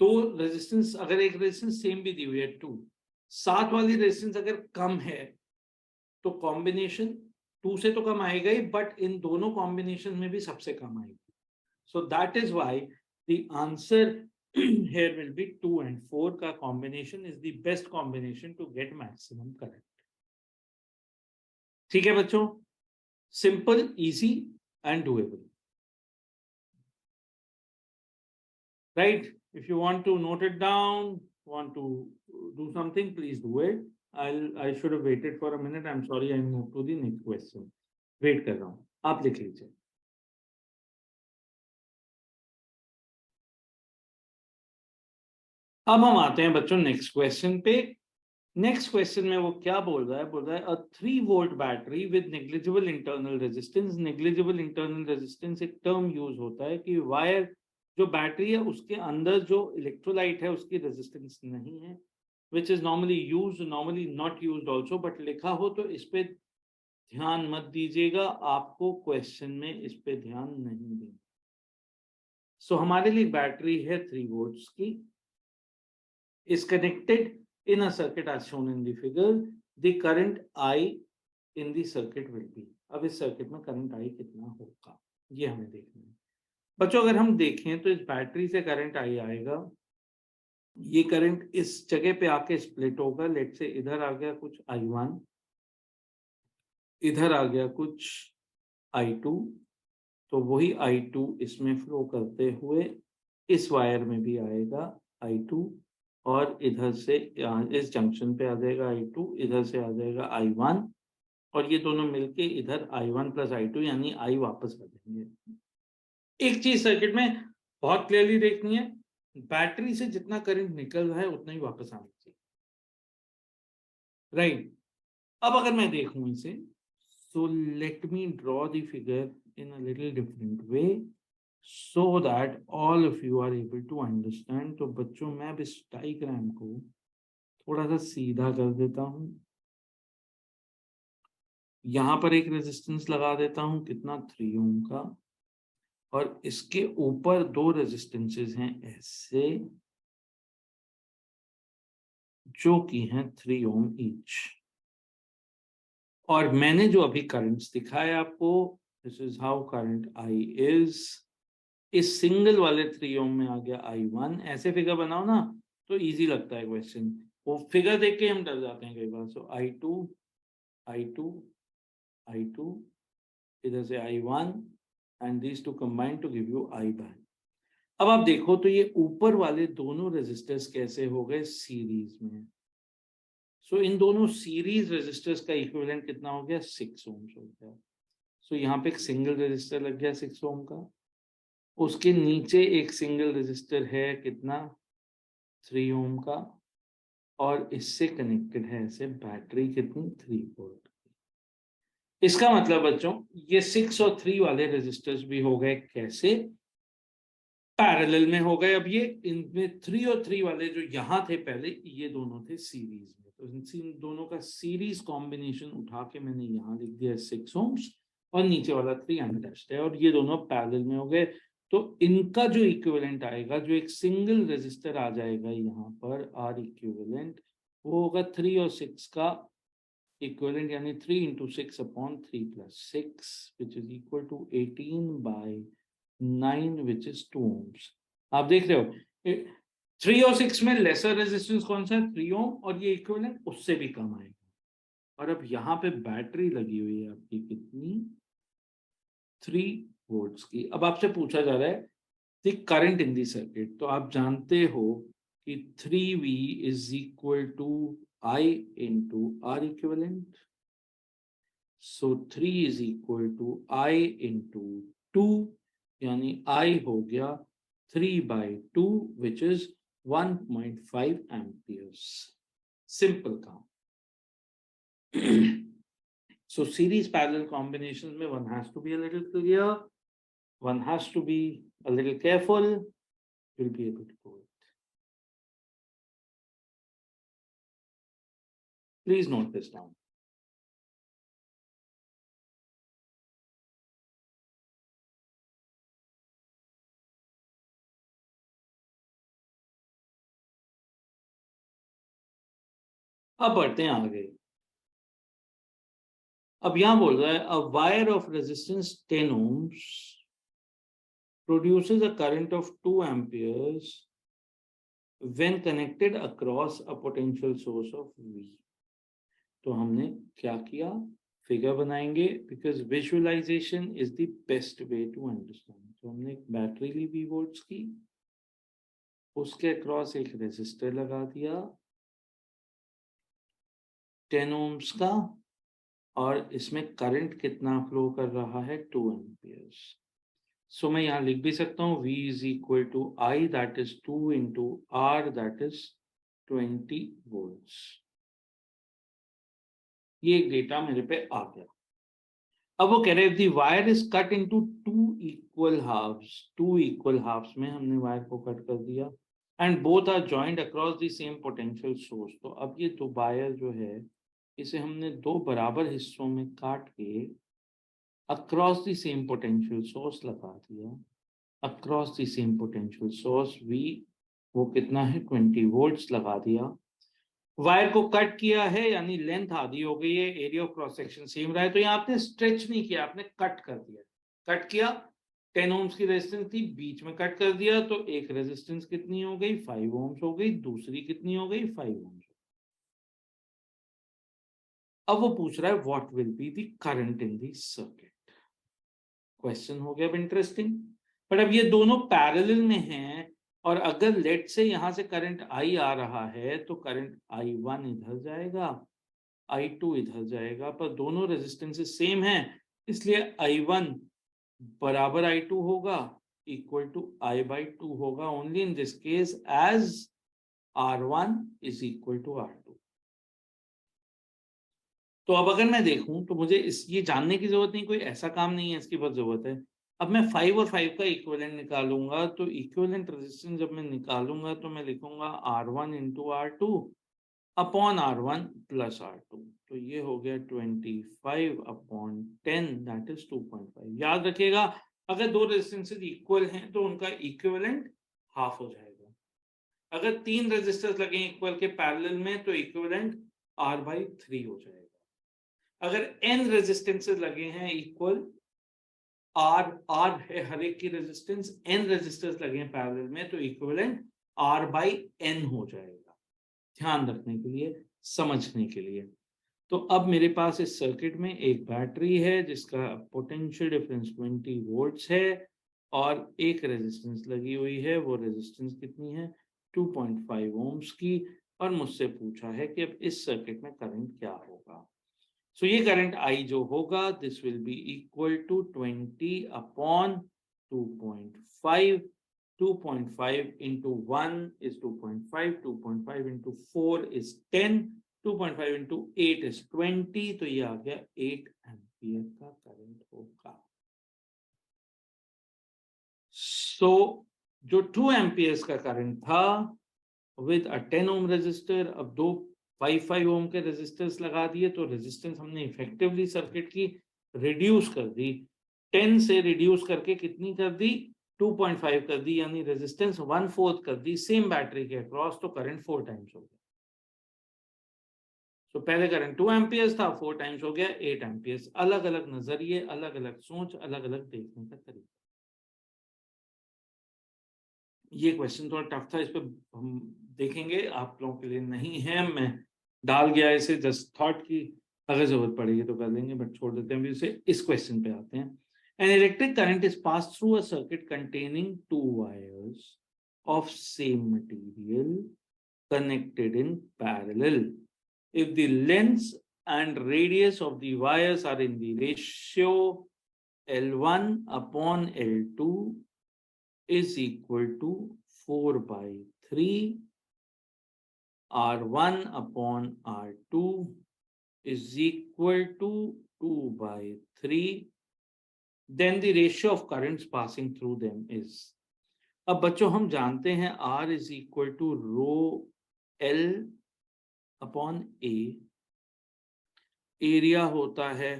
दो रेजिस्टेंस, अगर एक रेजिस्टेंस सेम भी दी हुई है 2, साथ वाली रेजिस्टेंस अगर कम है तो कॉम्बिनेशन 2 से तो कम आएगा ही, बट इन दोनों कॉम्बिनेशन में भी सबसे कम आएगी। So that is why the answer here will be 2 and 4 का combination is the best combination to get maximum current। ठीक है बच्चों, simple, easy and doable, right? If you want to note it down, want to do something, please do it. I should have waited for a minute. I'm sorry, I moved to the next question. Wait कर रहा हूँ, आप लिख लीजिए। अब हम आते हैं बच्चों नेक्स्ट क्वेश्चन पे। नेक्स्ट क्वेश्चन में वो क्या बोल रहा है, बोल रहा है अ 3 volt battery with negligible internal resistance. Negligible internal resistance एक टर्म यूज होता है कि वायर जो बैटरी है उसके अंदर जो इलेक्ट्रोलाइट है उसकी रेजिस्टेंस नहीं है, which is normally use, normally not used also, but लिखा हो तो इस पे ध्यान मत दीजिएगा, आपको क्वेश्चन में इस पे ध्यान नहीं देना। सो हमारे लिए बैटरी है 3 वोल्ट्स की, is connected in a circuit as shown in the figure. The current I in the circuit will be, अब इस सर्किट में करंट I कितना होगा ये हमें देखना है। बच्चों अगर हम देखें तो इस बैटरी से करंट I आएगा, ये करंट इस जगह पे आके स्प्लिट होगा। लेट से इधर आ गया कुछ I1, इधर आ गया कुछ I2, तो वही I2 इसमें फ्लो करते हुए इस वायर में भी आएगा I2, और इधर से इस जंक्शन पे आ जाएगा I2, इधर से आ जाएगा I1, और ये दोनों मिलके इधर I1 प्लस I2 यानी I वापस आ जाएंगे। एक चीज सर्किट में बहुत क्लियरली देखनी है, बैटरी से जितना करंट निकल रहा है उतना ही वापस आना चाहिए, राइट? अब अगर मैं देखूं इसे, सो let me draw the figure in a little different way so that all of you are able to understand। तो बच्चों मैं अब इस डायग्राम को थोड़ा सा सीधा कर देता हूं, यहां पर एक रेजिस्टेंस लगा देता हूं, कितना 3 ओम का, और इसके ऊपर दो रेजिस्टेंसेस हैं ऐसे, जो कि हैं 3 ओम ईच। और मैंने जो अभी करंट्स दिखाया आपको, this is how current I is. इस सिंगल वाले 3 ओम में आ गया I1। ऐसे फिगर बनाओ ना तो इजी लगता है क्वेश्चन, वो फिगर देख के हम डर जाते हैं कई बार। सो I2 I2 I2, इधर से I1 and these two combine to give you I बाय। अब आप देखो तो ये ऊपर वाले दोनों रेजिस्टर्स कैसे हो गए, सीरीज में। सो इन दोनों सीरीज रेजिस्टर्स का इक्विवेलेंट कितना हो गया, 6 ओम हो गया। सो यहाँ पे एक सिंगल रेजिस्टर लग गया 6 ओम का, उसके नीचे एक सिंगल रेजिस्टर है कितना, 3 ओम का, और इससे कनेक्टेड है ऐसे बैटरी कितनी, 3 वोल्ट। इसका मतलब बच्चों ये 6 और 3 वाले रेजिस्टर्स भी हो गए कैसे, पैरेलल में हो गए। अब ये इनमें 3 और 3 वाले जो यहाँ थे पहले, ये दोनों थे सीरीज में, तो इन दोनों का सीरीज कॉम्बिनेशन उठा के मैंने यहाँ लिख दिया 6 ओम्स, और नीचे वाला 3 अनटच्ड है, और ये दोनों पैरेलल में हो गए। तो इनका जो इक्विवेलेंट आएगा, जो एक सिंगल रेजिस्टर आ जाएगा यहाँ पर आर इक्विवेलेंट, वो होगा 3 और 6 का इक्विवेलेंट, यानी 3 into 6 upon 3 plus 6, which is equal to 18 by 9, which is 2 ohms। आप देख रहे हो 3 और 6 में लेसर रेजिस्टेंस कौन सा है, 3 ओम, और ये इक्विवेलेंट उससे भी कम आएगा। और अब यहाँ पे बैटरी लगी हुई है आपकी कितनी, 3 वोल्ट्स की। अब आपसे पूछा जा रहा है the current in the circuit, तो आप जानते हो कि 3V is equal to I into R equivalent। So 3 is equal to I into 2, यानी I हो गया 3/2, which is 1.5 amperes। Simple काम। So series parallel combinations में one has to be a little clear, one has to be a little careful, you'll be able to do it। Please note this down। अब बढ़ते हैं आगे। अब यहां बोल रहा है a wire of resistance 10 ohms produces a current of 2 amperes when connected across a potential source of V। तो हमने क्या किया, फिगर बनाएंगे, because visualization is the best way to understand. तो हमने एक बैटरी ली V वोल्ट्स की, उसके अक्रॉस एक रेजिस्टर लगा दिया 10 ohms का, और इसमें करंट कितना फ्लो कर रहा है, 2 एम्पियर्स। सो मैं यहाँ लिख भी सकता हूँ V is equal to I, that is 2 into R, that is 20 volts. ये एक डेटा मेरे पे आ गया। अब वो कह रहे हैं the wire is cut into 2 equal halves. 2 equal halves में हमने वायर को कट कर दिया, and both are joint across the same potential source. तो अब ये दो वायर जो है, इसे हमने दो बराबर हिस्सों में काट के across the same potential source लगा दिया। across the same potential source V, वो कितना है, 20 वोल्ट्स लगा दिया। वायर को कट किया है, यानी लेंथ आधी हो गई है, area of cross section same रहा है। तो यहाँ आपने स्ट्रेच नहीं किया, आपने कट कर दिया। कट किया, 10 ओम्स की रेजिस्टेंस थी, बीच में कट कर दिया, तो एक रेजिस्टेंस कितनी हो गई, 5 ओम्स हो गई, दूसरी कितनी हो गई, 5 ओम्स। अब वो पूछ रहा है what will be the current in the circuit. Question हो गया अब इंटरेस्टिंग। बट अब ये दोनों पैरेलल में हैं, और अगर लेट से यहां से करंट I आ रहा है, तो करंट I1 इधर जाएगा, I2 इधर जाएगा, पर दोनों रेजिस्टेंसेस सेम हैं, इसलिए I1 बराबर I2 होगा, इक्वल टू I/2 होगा। Only in this case as R1 is equal to R2। तो अब अगर मैं देखूं तो मुझे ये जानने की जरूरत नहीं, कोई ऐसा काम नहीं है, इसकी बहुत जरूरत है। अब मैं 5 और 5 का इक्विवेलेंट निकालूंगा, तो इक्विवेलेंट रेजिस्टेंस जब मैं निकालूंगा तो मैं लिखूंगा R1 into R2 upon R1 plus R2। तो ये हो गया 25 अपॉन 10, दैट इज 2.5। याद रखिएगा अगर दो रेजिस्टेंसेस इक्वल हैं तो उनका इक्विवेलेंट हाफ हो जाएगा। अगर 3 रेजिस्टर्स लगे इक्वल के पैरेलल में तो इक्विवेलेंट R/3 हो जाएगा। अगर n रेजिस्टेंसेस लगे हैं इक्वल, R है हर एक की रेजिस्टेंस, n रेजिस्टर्स लगे हैं पैरेलल में तो इक्विवेलेंट R/n हो जाएगा। ध्यान रखने के लिए, समझने के लिए। तो अब मेरे पास इस सर्किट में एक बैटरी है जिसका पोटेंशियल डिफरेंस 20 वोल्ट्स है और एक रेजिस्टेंस लगी हुई है। वो रेजिस्टेंस कितनी है? 2.5 ओम्स की। और मुझसे पूछा है कि अब इस सर्किट में करंट क्या होगा। सो ये करंट I जो होगा, this will be equal to 20 upon 2.5. 2.5 into 1 is 2.5, 2.5 into 4 is 10, 2.5 into 8 is 20, तो ये आ गया 8 एम्पियर का करंट होगा। सो जो 2 एम्पियर्स का करंट था विद अ 10 ओम रेजिस्टर, अब दो 5 ओम के रेजिस्टर्स लगा दिए तो रेजिस्टेंस हमने इफेक्टिवली सर्किट की रिड्यूस कर दी। 10 से रिड्यूस करके कितनी कर दी? 2.5 कर दी, यानी रेजिस्टेंस 1/4 कर दी सेम बैटरी के अक्रॉस, तो करंट 4 टाइम्स हो गया। तो पहले करंट 2 एम्पियर्स था, 4 टाइम्स हो गया 8 एम्पियर्स। अलग अलग नजरिए, अलग अलग सोच, अलग अलग देखने का तरीका। ये क्वेश्चन थोड़ा टफ था, इस पे हम देखेंगे, आप लोगों के लिए नहीं है। मैं डाल गया इसे जस्ट थॉट की अगर जरूरत पड़ेगी तो कर लेंगे, बट छोड़ देते हैं अभी उसे। इस क्वेश्चन पे आते हैं। An electric current is passed through a circuit containing 2 wires of same material connected in parallel. If the lengths and radius of the wires are in the ratio L1 upon L2 is equal to 4/3, R1 upon R2 is equal to 2/3, then the ratio of currents passing through them is। अब बच्चों हम जानते हैं R is equal to rho L upon A, area होता है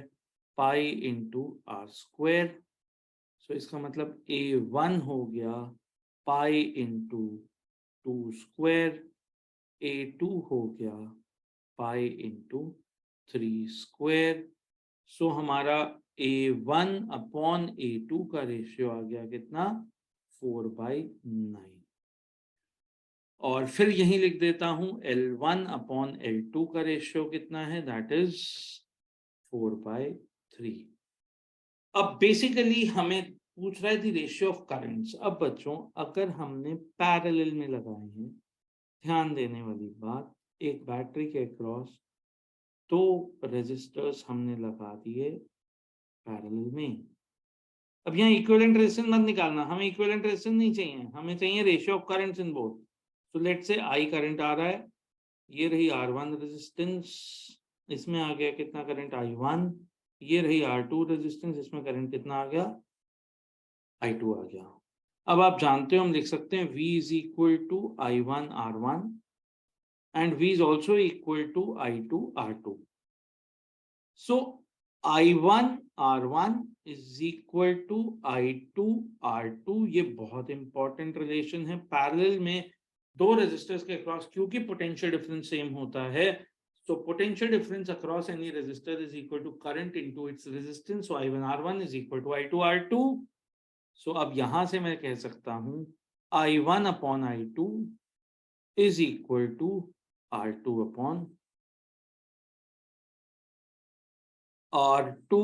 pi into are square. सो इसका मतलब A1 हो गया पाई इंटू 2 स्क्वायर, A2 हो गया पाई इंटू 3 स्क्वायर। सो हमारा A1 अपॉन A2 का रेशियो आ गया कितना? 4/9। और फिर यही लिख देता हूं L1 अपॉन L2 का रेशियो कितना है, दैट इज 4/3। अब बेसिकली हमें पूछ रहा है द रेशियो ऑफ करंट्स। अब बच्चों अगर हमने पैरेलल में लगाए हैं, ध्यान देने वाली बात, एक बैटरी के अक्रॉस 2 रेजिस्टर्स हमने लगा दिए पैरेलल में। अब यहाँ इक्विवेलेंट रेजिस्टेंस मत निकालना, हमें इक्विवेलेंट रेजिस्टेंस नहीं चाहिए, हमें चाहिए ratio of currents in both. So let's say I current आ रहा है, ये रही R1 रेजिस्टेंस, इसमें आ गया कितना करंट? I1। ये रही R2 रेजिस्टेंस, इसमें करंट कितना आ गया? I2 आ गया। अब आप जानते हो हम लिख सकते हैं V is equal to I1 R1 and V is also equal to I2 R2. So I1 R1 is equal to I2 R2। ये बहुत इंपॉर्टेंट रिलेशन है। पैरेलल में दो रेजिस्टर्स के अक्रॉस क्योंकि पोटेंशियल डिफरेंस सेम होता है, so potential difference across any resistor is equal to current into its resistance. So I1 R1 is equal to I2 R2. So अब यहां से मैं कह सकता हूं I1 upon I2 is equal to R2 upon R2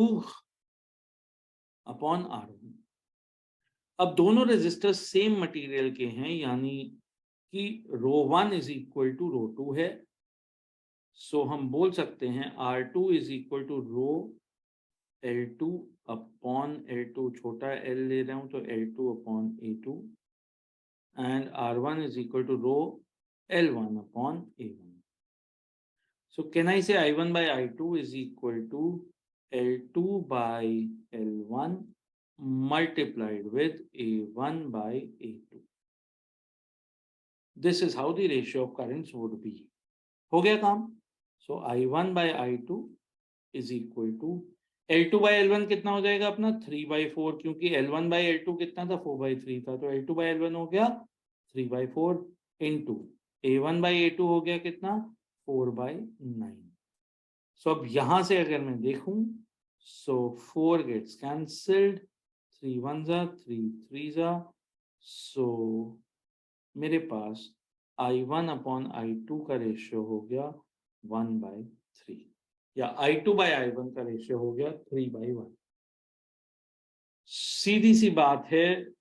upon R1। अब दोनों resistor same material के हैं, यानी कि ρ1 is equal to ρ2 है। सो हम बोल सकते हैं R2 is equal to rho L2 upon L2, छोटा L ले रहा हूं तो L2 upon A2, and R1 is equal to rho L1 upon A1। So can I say I1 by I2 is equal to L2 by L1 multiplied with A1 by A2? This is how the ratio of currents would be। हो गया काम। So I1 by I2 is equal to L2/L1 कितना हो जाएगा अपना 3/4, क्योंकि L1/L2 कितना था 4/3 था, तो L2/L1 हो गया 3/4 इंटू A1/A2 हो गया कितना 4/9। सो अब यहां से अगर मैं देखूं, सो 4 गेट्स कैंसल्ड, 3 1 जा 3 3 जा, सो मेरे पास I1/I2 का रेशियो हो गया 1/3, या I2/I1 का रेशियो हो गया 3/1। सीधी सी बात है,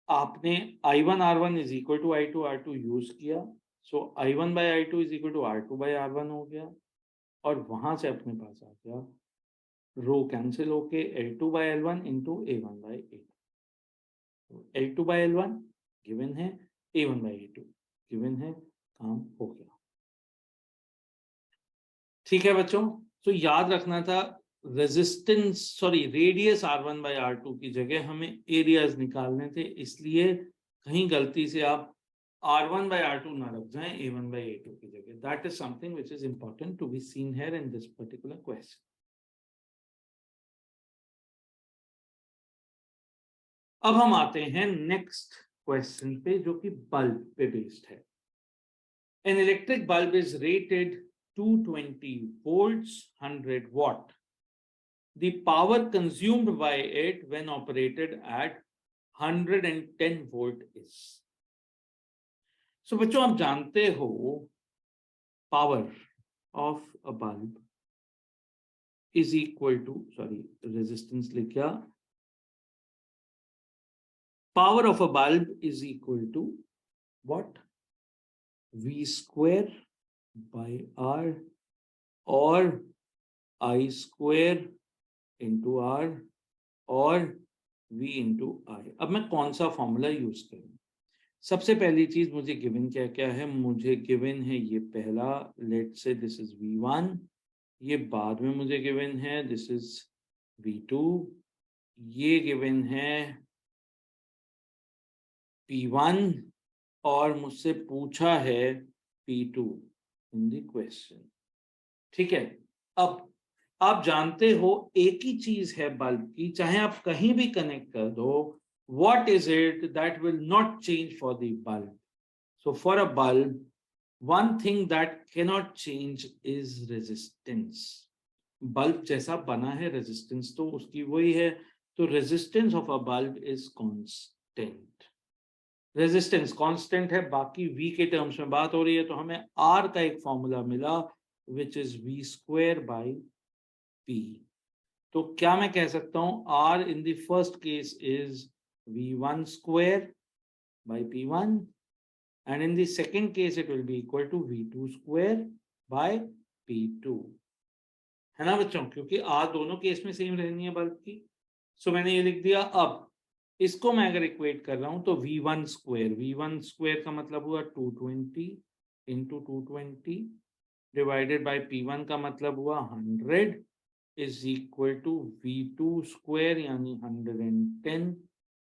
आपने I1R1 is equal to I2R2 use किया, सो I1/I2 is equal to R2/R1 हो गया, और वहां से अपने पास आ गया रो कैंसिल होके L2/L1 into A1/A2। L2/L1 given है, A1/A2 गिवन है, काम हो गया। ठीक है बच्चों, तो याद रखना था रेडियस R1/R2 की जगह हमें एरियाज निकालने थे, इसलिए कहीं गलती से आप R1/R2 ना रख जाएं A1/A2 की जगह। That is something which is important to be seen here in this particular question. अब हम आते हैं नेक्स्ट क्वेश्चन पे, जो कि बल्ब पे बेस्ड है। An electric bulb is rated 220 volts 100 watt. The power consumed by it when operated at 110 volt is. So बच्चों, आप जानते हो power of a bulb is equal to, resistance लिख क्या, power of a bulb is equal to what? V square by R और I square into R और V into I। अब मैं कौन सा फॉर्मूला यूज करूं? सबसे पहली चीज, मुझे गिवन क्या क्या है? मुझे गिवन है ये पहला, लेट से दिस इज V1, ये बाद में मुझे गिवन है दिस इज V2, ये गिवन है P1, और मुझसे पूछा है P2 इन द क्वेश्चन। ठीक है, अब आप जानते हो एक ही चीज है बल्ब की, चाहे आप कहीं भी कनेक्ट कर दो, what is it that will not change for the bulb? So for a bulb, one thing that cannot change is resistance. Bulb जैसा बना है, रेजिस्टेंस तो उसकी वही है, तो resistance of a bulb is constant. Resistance constant है, बाकी V के टर्म्स में बात हो रही है, तो हमें R का एक फॉर्मूला मिला which is V square by P। तो क्या मैं कह सकता हूं, R in the first case is V1 square by P1, and in the second case it will be equal to V2 square by P2, है ना बच्चों? क्योंकि R दोनों केस में सेम रहनी है बल्ब की। सो मैंने ये लिख दिया। अब इसको मैं अगर इक्वेट कर रहा हूं तो V1 स्क्वायर का मतलब हुआ 220 इंटू 220 डिवाइडेड बाय P1 का मतलब हुआ 100 is equal to V2 square यानी 110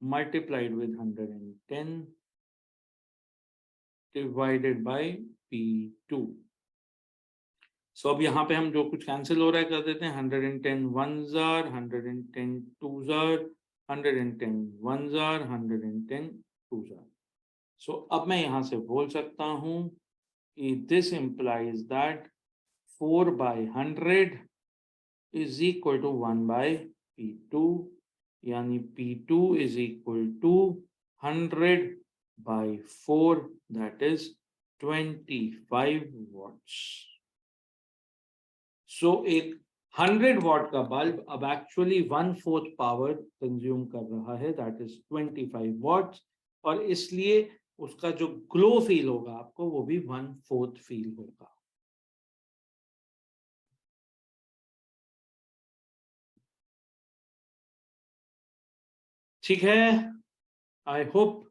multiplied with 110 divided by P2। सो अब यहाँ पे हम जो कुछ कैंसिल हो रहा है कर देते हैं। 110 1 जार, 110 2 जार, 110 1 जार, 110 2 जार। सो अब मैं यहाँ से बोल सकता हूँ कि this implies that 4/100 is equal to 1/P2, यानी P2 is equal to 100/4, that is 25 watts. So एक 100 वॉट का बल्ब अब एक्चुअली 1/4 पावर कंज्यूम कर रहा है, दैट इज 25 वॉट्स, और इसलिए उसका जो ग्लो फील होगा आपको वो भी 1/4 फील होगा। ठीक है, I hope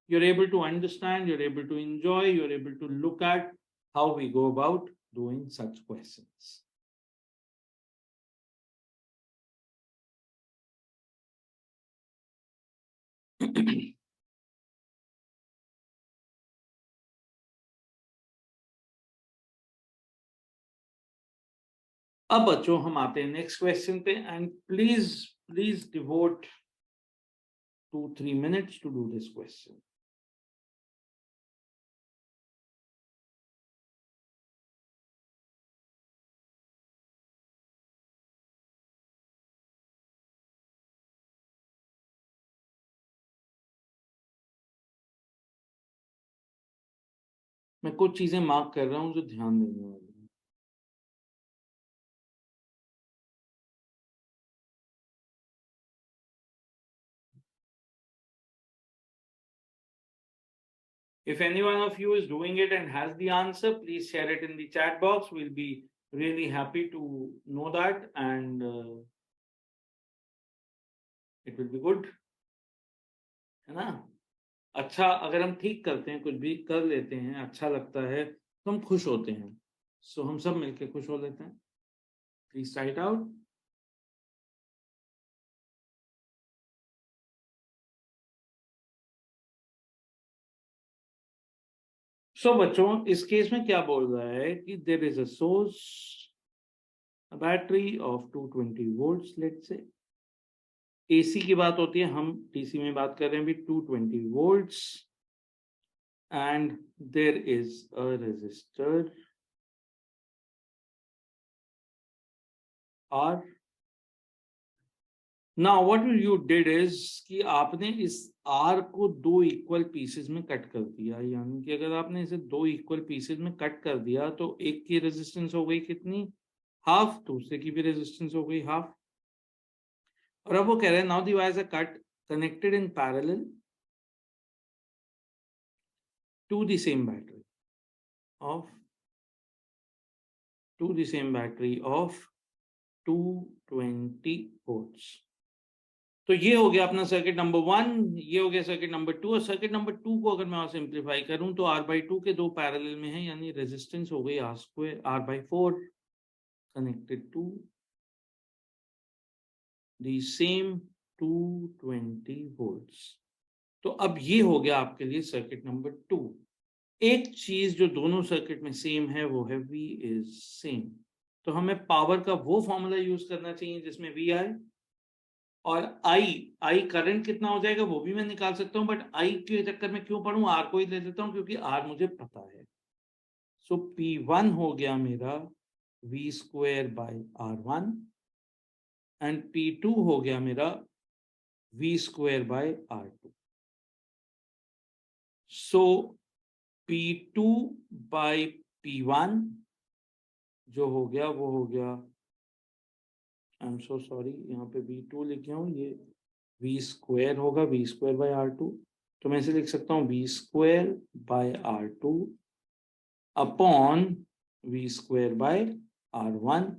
you're able to understand, you're able to enjoy, you're able to look at how we go about doing such questions. अब बच्चों हम आते हैं नेक्स्ट क्वेश्चन पे, and please devote 2-3 minutes to do this question. मैं कुछ चीजें mark कर रहा हूं जो ध्यान देने वाली हैं। If any one of you is doing it and has the answer, please share it in the chat box. We'll be really happy to know that, and it will be good. है ना? अच्छा, अगर हम ठीक करते हैं, कुछ भी कर लेते हैं, अच्छा लगता है, तो हम खुश होते हैं. So हम सब मिलके खुश हो लेते हैं. Please try it out. So बच्चों, इस केस में क्या बोल रहा है कि there is a source, a battery of 220 volts, let's say. AC की बात होती है, हम DC में बात कर रहे हैं भी 220 volts, and there is a resistor R. Now what you did is कि आपने इस R को दो इक्वल पीसेस में कट कर दिया, यानी कि अगर आपने इसे दो इक्वल पीसेस में कट कर दिया तो एक की रेजिस्टेंस हो गई कितनी, हाफ, दूसरे की भी रेजिस्टेंस हो गई हाफ. और अब वो कह रहे हैं now the wires are cut connected in parallel to the same battery of 220 volts. तो ये हो गया अपना सर्किट नंबर 1, ये हो गया सर्किट नंबर 2. और सर्किट नंबर 2 को अगर मैं और सिंप्लीफाई करूं तो R/2 के दो पैरेलल में है, यानी रेजिस्टेंस हो गई R/4 connected to the same 220 volts. तो अब ये हो गया आपके लिए सर्किट नंबर 2. एक चीज जो दोनों सर्किट में सेम है वो है V इज सेम. तो हमें पावर का वो फॉर्मूला यूज करना चाहिए जिसमें V आए, और I करंट कितना हो जाएगा वो भी मैं निकाल सकता हूं, बट I के चक्कर में क्यों पढ़ूं, R को ही ले लेता हूं क्योंकि R मुझे पता है. सो P1 हो गया मेरा V²/R1 एंड P2 हो गया मेरा V²/R2. सो P2/P1 जो हो गया वो हो गया, आई एम सो सॉरी, यहाँ पे V2 लिखे हूँ, ये V² होगा, V²/R2. तो मैं इसे लिख सकता हूँ V²/R2 अपॉन V²/R1,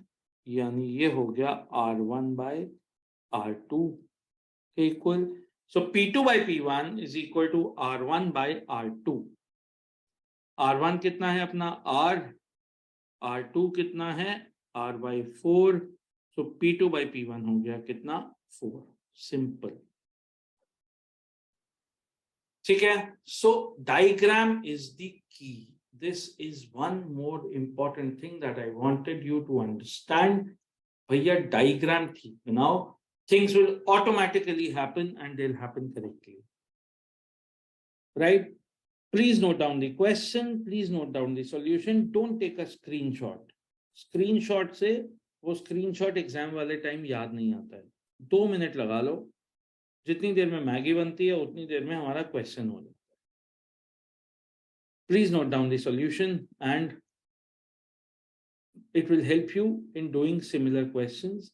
यानी ये हो गया R1/R2 के equal. So P2/P1 is equal to R1/R2. R1 कितना है अपना R, R2 कितना है R/4. सो P2/P1 हो गया कितना 4. सिंपल. ठीक है. So diagram is the key. This is one more important thing that I wanted you to understand. भैया डायग्राम ठीक बनाओ, things will automatically happen and they'll happen correctly. Right? Please note down the question, please note down the solution. Don't take a screenshot. Screenshot से वो screenshot exam वाले time याद नहीं आता है. 2 मिनट लगा लो, जितनी देर में मैगी बनती है उतनी देर में हमारा क्वेश्चन हो जाता है. Please note down the solution and it will help you in doing similar questions.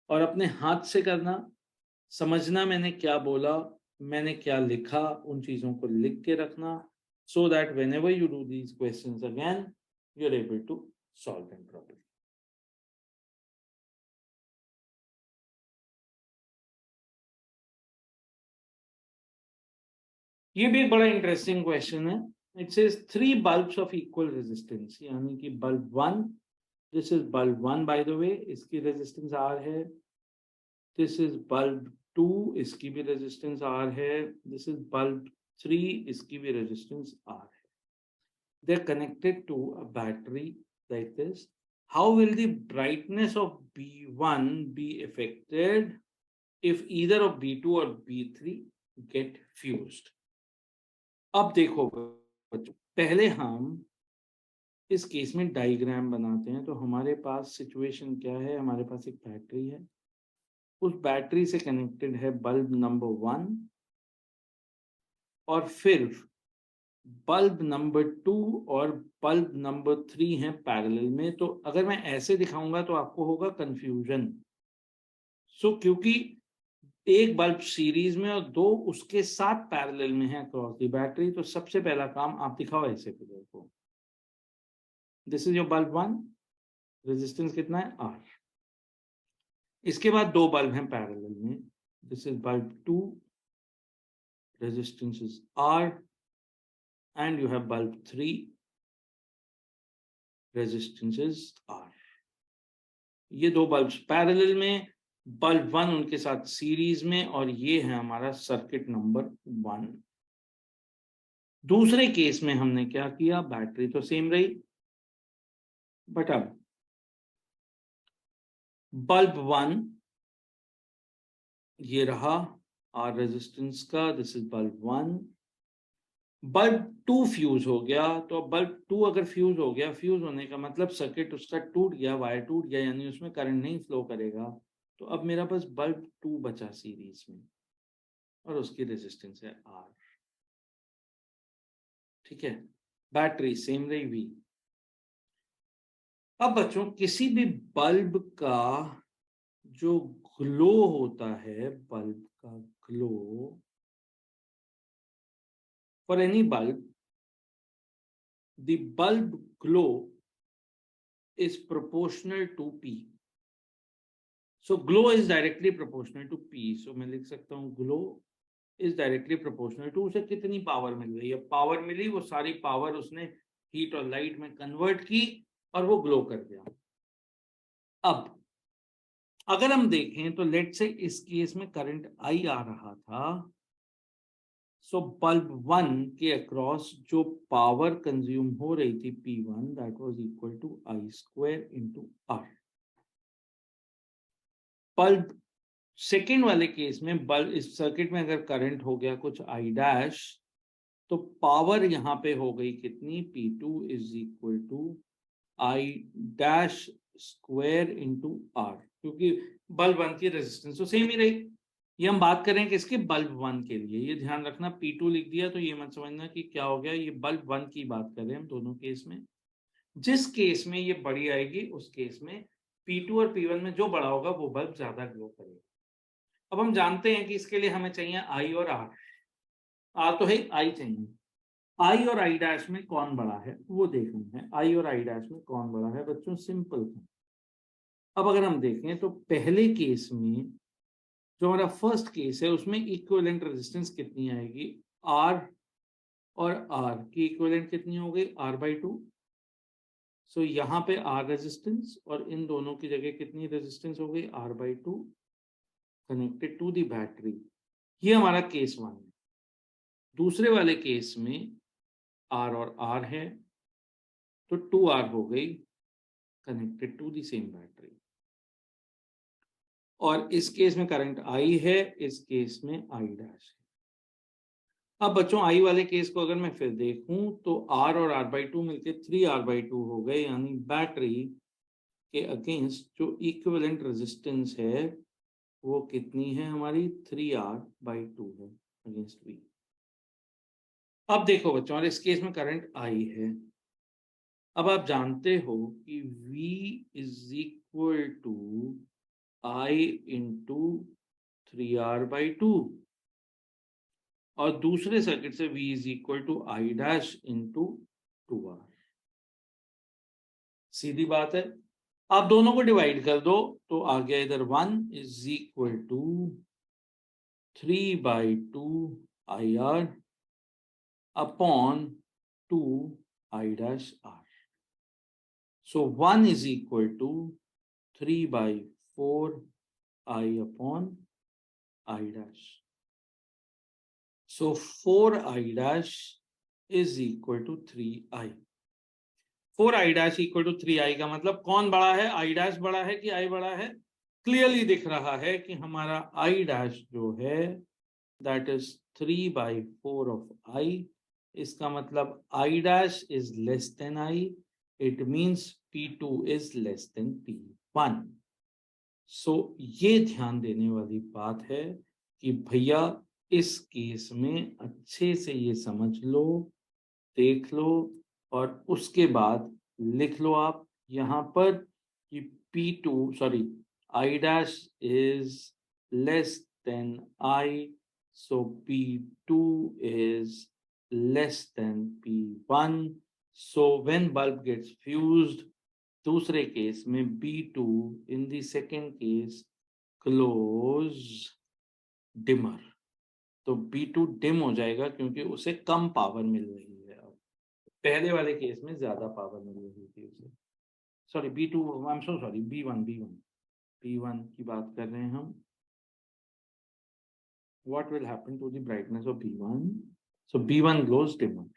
और अपने हाथ से करना, समझना मैंने क्या बोला, मैंने क्या लिखा, उन चीजों को लिख के रखना, so that whenever you do these questions again, you're able to solve them properly. ये भी एक बड़ा इंटरेस्टिंग क्वेश्चन है. It says 3 bulbs of equal resistance, यानी कि bulb 1, this is bulb 1 by the way, इसकी रेजिस्टेंस R है. This is bulb 2, इसकी भी रेजिस्टेंस R है. This is bulb 3, इसकी भी रेजिस्टेंस R है. They're connected to a battery like this. how will the brightness of B1 be affected if either of B2 or B3 get fused? अब देखो बच्चों, पहले हम इस केस में डायग्राम बनाते हैं। तो हमारे पास सिचुएशन क्या है, हमारे पास एक बैटरी है, उस बैटरी से कनेक्टेड है बल्ब नंबर 1 और फिर बल्ब नंबर 2 और बल्ब नंबर 3 है पैरेलल में। तो अगर मैं ऐसे दिखाऊंगा तो आपको होगा कंफ्यूजन। क्योंकि एक बल्ब सीरीज में और दो उसके साथ पैरेलल में है अक्रॉस दी बैटरी, तो सबसे पहला काम आप दिखाओ ऐसे फिगर को। This is your bulb 1, resistance कितना है R। इसके बाद दो बल्ब हैं पैरेलल में, this is bulb 2, resistance is R, and you have bulb 3, resistance is R। ये दो बल्ब पैरेलल में, बल्ब 1 उनके साथ सीरीज में, और ये है हमारा सर्किट नंबर 1। दूसरे केस में हमने क्या किया, बैटरी तो सेम रही, बट अब बल्ब 1 ये रहा R रेजिस्टेंस का, this is bulb 1। Bulb 2 fuse हो गया, तो बल्ब 2 अगर फ्यूज हो गया, फ्यूज होने का मतलब सर्किट उसका टूट गया, वायर टूट गया, यानी उसमें करंट नहीं फ्लो करेगा। तो अब मेरा बस बल्ब 2 बचा सीरीज में और उसकी रेजिस्टेंस है R। ठीक है, बैटरी सेम रही V। अब बच्चों, किसी भी बल्ब का जो ग्लो होता है, बल्ब का glow, for any bulb the bulb glow is proportional to P. So glow is directly proportional to P. So मैं लिख सकता हूँ glow is directly proportional to उसे कितनी पावर मिल रही है। पावर मिली, वो सारी पावर उसने हीट और लाइट में कन्वर्ट की और वो ग्लो कर गया। अब अगर हम देखें तो लेट से इस केस में करंट I आ रहा था, सो बल्ब 1 के अक्रॉस जो पावर कंज्यूम हो रही थी P1, that was equal to I² into R। Bulb second वाले केस में, बल्ब इस सर्किट में अगर करंट हो गया कुछ I', तो पावर यहां पे हो गई कितनी, P2 is equal to I' into R, क्योंकि बल्ब 1 की रेजिस्टेंस तो सेम ही रही। ये हम बात करें कि इसके बल्ब 1 के लिए, ये ध्यान रखना, P2 लिख दिया तो ये मत समझना कि क्या हो गया, ये बल्ब 1 की बात कर रहे हैं हम दोनों केस में। जिस केस में ये बड़ी आएगी उस केस में P2 और P1 में जो बड़ा होगा वो बल्ब ज्यादा ग्लो करेगा। अब हम जानते हैं कि इसके लिए हमें चाहिए I और R। R तो है, I चाहिए। I और I' में कौन बड़ा है वो देखना है। I और I' में कौन बड़ा है बच्चों, सिंपल था। अब अगर हम देखें तो पहले केस में, जो हमारा फर्स्ट केस है, उसमें इक्विवेलेंट रेजिस्टेंस कितनी आएगी, R और R की इक्विवेलेंट कितनी हो गई, R/2। सो यहाँ पे R रेजिस्टेंस और इन दोनों की जगह कितनी रेजिस्टेंस हो गई, R/2 connected to the battery. ये हमारा केस 1 है। दूसरे वाले केस में R और R है, तो 2R हो गई connected to the same battery. और इस केस में करंट I है, इस केस में I' है। अब बच्चों I वाले केस को अगर मैं फिर देखूं तो R और R/2 मिलके 3R/2 हो गए, यानी बैटरी के अगेंस्ट जो इक्विवेलेंट रेजिस्टेंस है वो कितनी है हमारी, 3R/2 है अगेंस्ट V। अब देखो बच्चों, और इस केस में करंट I है। अब आप जानते हो कि V is equal to I into 3R/2, और दूसरे सर्किट से V is equal to I' into 2R। सीधी बात है। आप दोनों को डिवाइड कर दो तो आ गया इधर 1 is equal to 3/2 IR upon 2 I'R। So 1 is equal to 3/4 I upon I'. So 4I' is equal to 3I. 4i dash equal to 3i का मतलब कौन बड़ा है, i dash बड़ा है कि i बड़ा है? क्लियरली दिख रहा है कि हमारा i dash जो है that is 3/4 of i. इसका मतलब i dash is less than i. It means p2 is less than p1. So ये ध्यान देने वाली बात है कि भैया इस केस में अच्छे से ये समझ लो, देख लो और उसके बाद लिख लो आप यहाँ पर कि P2 sorry I dash is less than I, so P2 is less than P1. So when bulb gets fused, दूसरे केस में B2 in the second case close dimmer. तो B2 डिम हो जाएगा क्योंकि उसे कम पावर मिल रही है। अब पहले वाले केस में ज्यादा पावर मिल रही थी उसे। Sorry B2, I am so sorry, B1 की बात कर रहे हैं हम। What will happen to the brightness of B1? So B1 glows dimmer.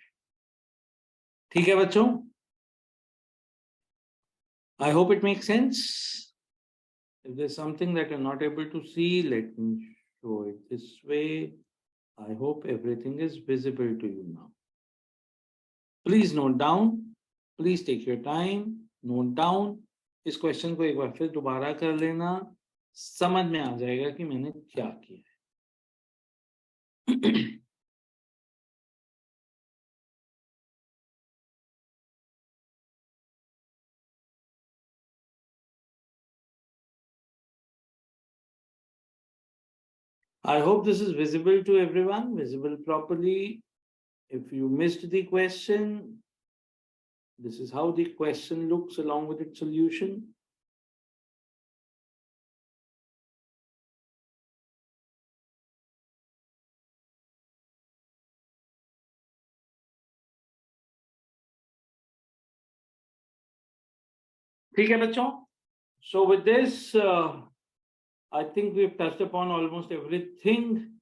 ठीक है बच्चों? I hope it makes sense. If there's something that you're not able to see, let me show it this way. I hope everything is visible to you now. Please note down. Please take your time. Note down. इस question को एक बार फिर दोबारा कर लेना, समझ में आ जाएगा कि मैंने क्या किया है। I hope this is visible to everyone, visible properly. If you missed the question, this is how the question looks along with its solution. ठीक है बच्चों? So with this, I think we've touched upon almost everything,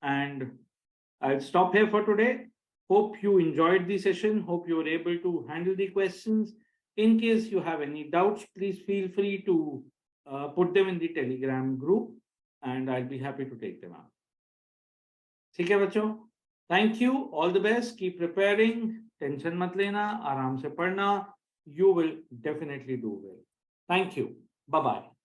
and I'll stop here for today. Hope you enjoyed the session. Hope you were able to handle the questions. In case you have any doubts, please feel free to put them in the Telegram group, and I'll be happy to take them out. ठीक है बच्चों? Thank you. All the best. Keep preparing. Tension मत लेना. आराम से पढ़ना. You will definitely do well. Thank you. Bye-bye.